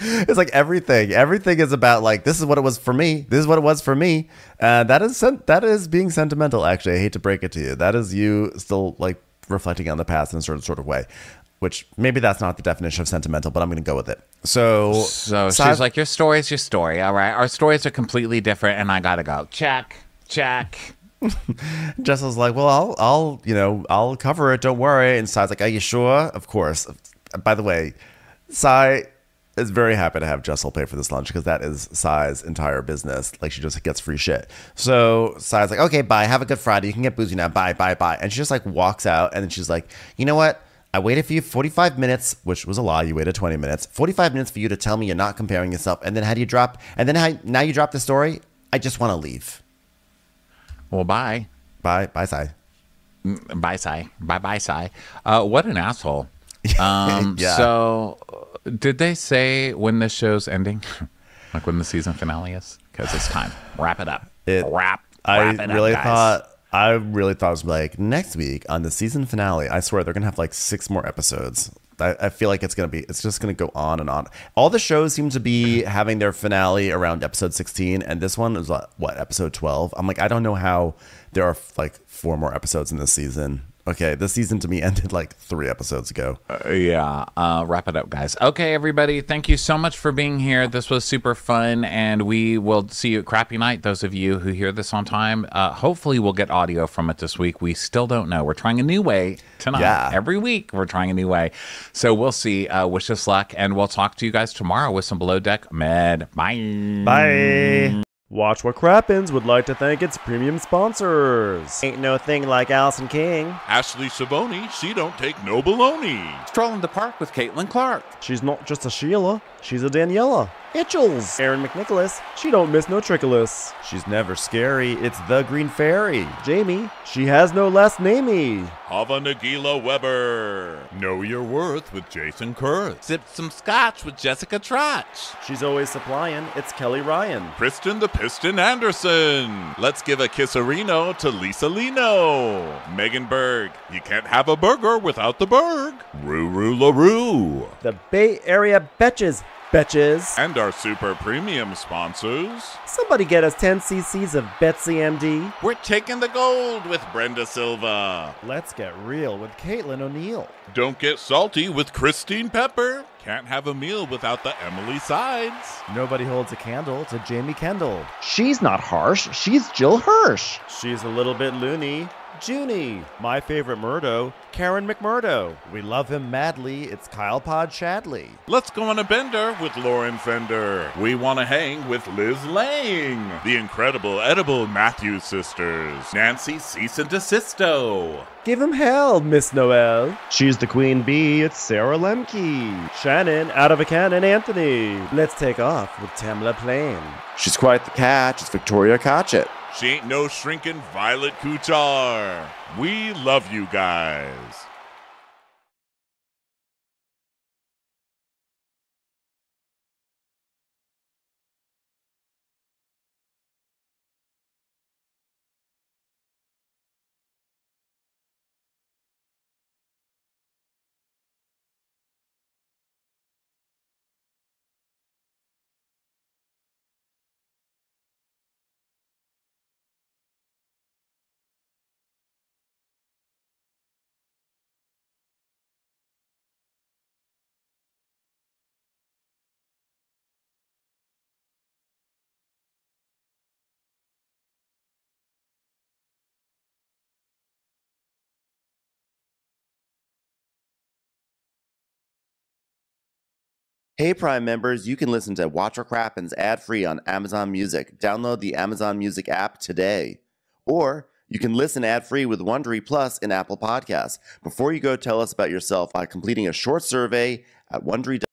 It's like everything is about like, this is what it was for me. This is what it was for me. That is being sentimental. Actually, I hate to break it to you. That is you still like reflecting on the past in a sort of way. Which maybe that's not the definition of sentimental, but I'm going to go with it. So she's like, your story is your story, all right? Our stories are completely different, and I got to go. Check. Jessel's like, well, I'll cover it. Don't worry. And Sai's like, are you sure? Of course. By the way, Sai is very happy to have Jessel pay for this lunch because that is Sai's entire business. Like, she just gets free shit. So Sai's like, okay, bye. Have a good Friday. You can get boozy now. Bye. And she just like walks out, and then she's like, you know what? I waited for you 45 minutes, which was a lie. You waited 20 minutes. 45 minutes for you to tell me you're not comparing yourself. And then now you drop the story. I just want to leave. Well, bye. Bye, Sai. Bye, Sai. Bye, Sai. What an asshole. Yeah. So, did they say when this show's ending? Like when the season finale is? Because it's time. Wrap it up. Wrap it up, guys. I really thought it was like next week on the season finale. I swear they're gonna have like 6 more episodes. I feel like it's just gonna go on and on. All the shows seem to be having their finale around episode 16, and this one is what, episode 12. I'm like, I don't know how there are like 4 more episodes in this season. Okay, this season to me ended like 3 episodes ago. Wrap it up, guys. Okay, everybody, thank you so much for being here. This was super fun, and we will see you at Crappy Night. Those of you who hear this on time, hopefully we'll get audio from it this week. We still don't know. We're trying a new way tonight. Yeah. Every week we're trying a new way. So we'll see. Wish us luck, and we'll talk to you guys tomorrow with some Below Deck Med. Bye. Bye. Watch What Crappens would like to thank its premium sponsors. Ain't no thing like Allison King. Ashley Savoni, she don't take no baloney. Strolling the park with Caitlin Clark. She's not just a Sheila, she's a Daniela. Itchels. Erin McNicholas, she don't miss no trickolas. She's never scary, it's the Green Fairy. Jamie, she has no last namey. Hava Nagila Weber. Know your worth with Jason Kurth. Sip some scotch with Jessica Trotch. She's always supplying, it's Kelly Ryan. Kristen the Piston Anderson. Let's give a kisserino to Lisa Lino. Megan Berg. You can't have a burger without the Berg. Ruru LaRue. The Bay Area Betches. And our super premium sponsors. Somebody get us 10 cc's of Betsy MD. We're taking the gold with Brenda Silva. Let's get real with Caitlin O'Neill. Don't get salty with Christine Pepper. Can't have a meal without the Emily Sides. Nobody holds a candle to Jamie Kendall. She's not harsh, she's Jill Hirsch. She's a little bit loony. Junie. My favorite Murdo, Karen McMurdo. We love him madly. It's Kyle Pod Shadley. Let's go on a bender with Lauren Fender. We want to hang with Liz Lang. The incredible edible Matthews sisters. Nancy Cease and Desisto. Give him hell, Miss Noel. She's the queen bee, it's Sarah Lemke. Shannon, out of a cannon, Anthony. Let's take off with Tamla Plain. She's quite the catch, it's Victoria Cotchett. She ain't no shrinking Violet Kuchar. We love you guys. Hey Prime members, you can listen to Watch What Crappens ad-free on Amazon Music. Download the Amazon Music app today. Or you can listen ad-free with Wondery Plus in Apple Podcasts. Before you go, tell us about yourself by completing a short survey at Wondery.com.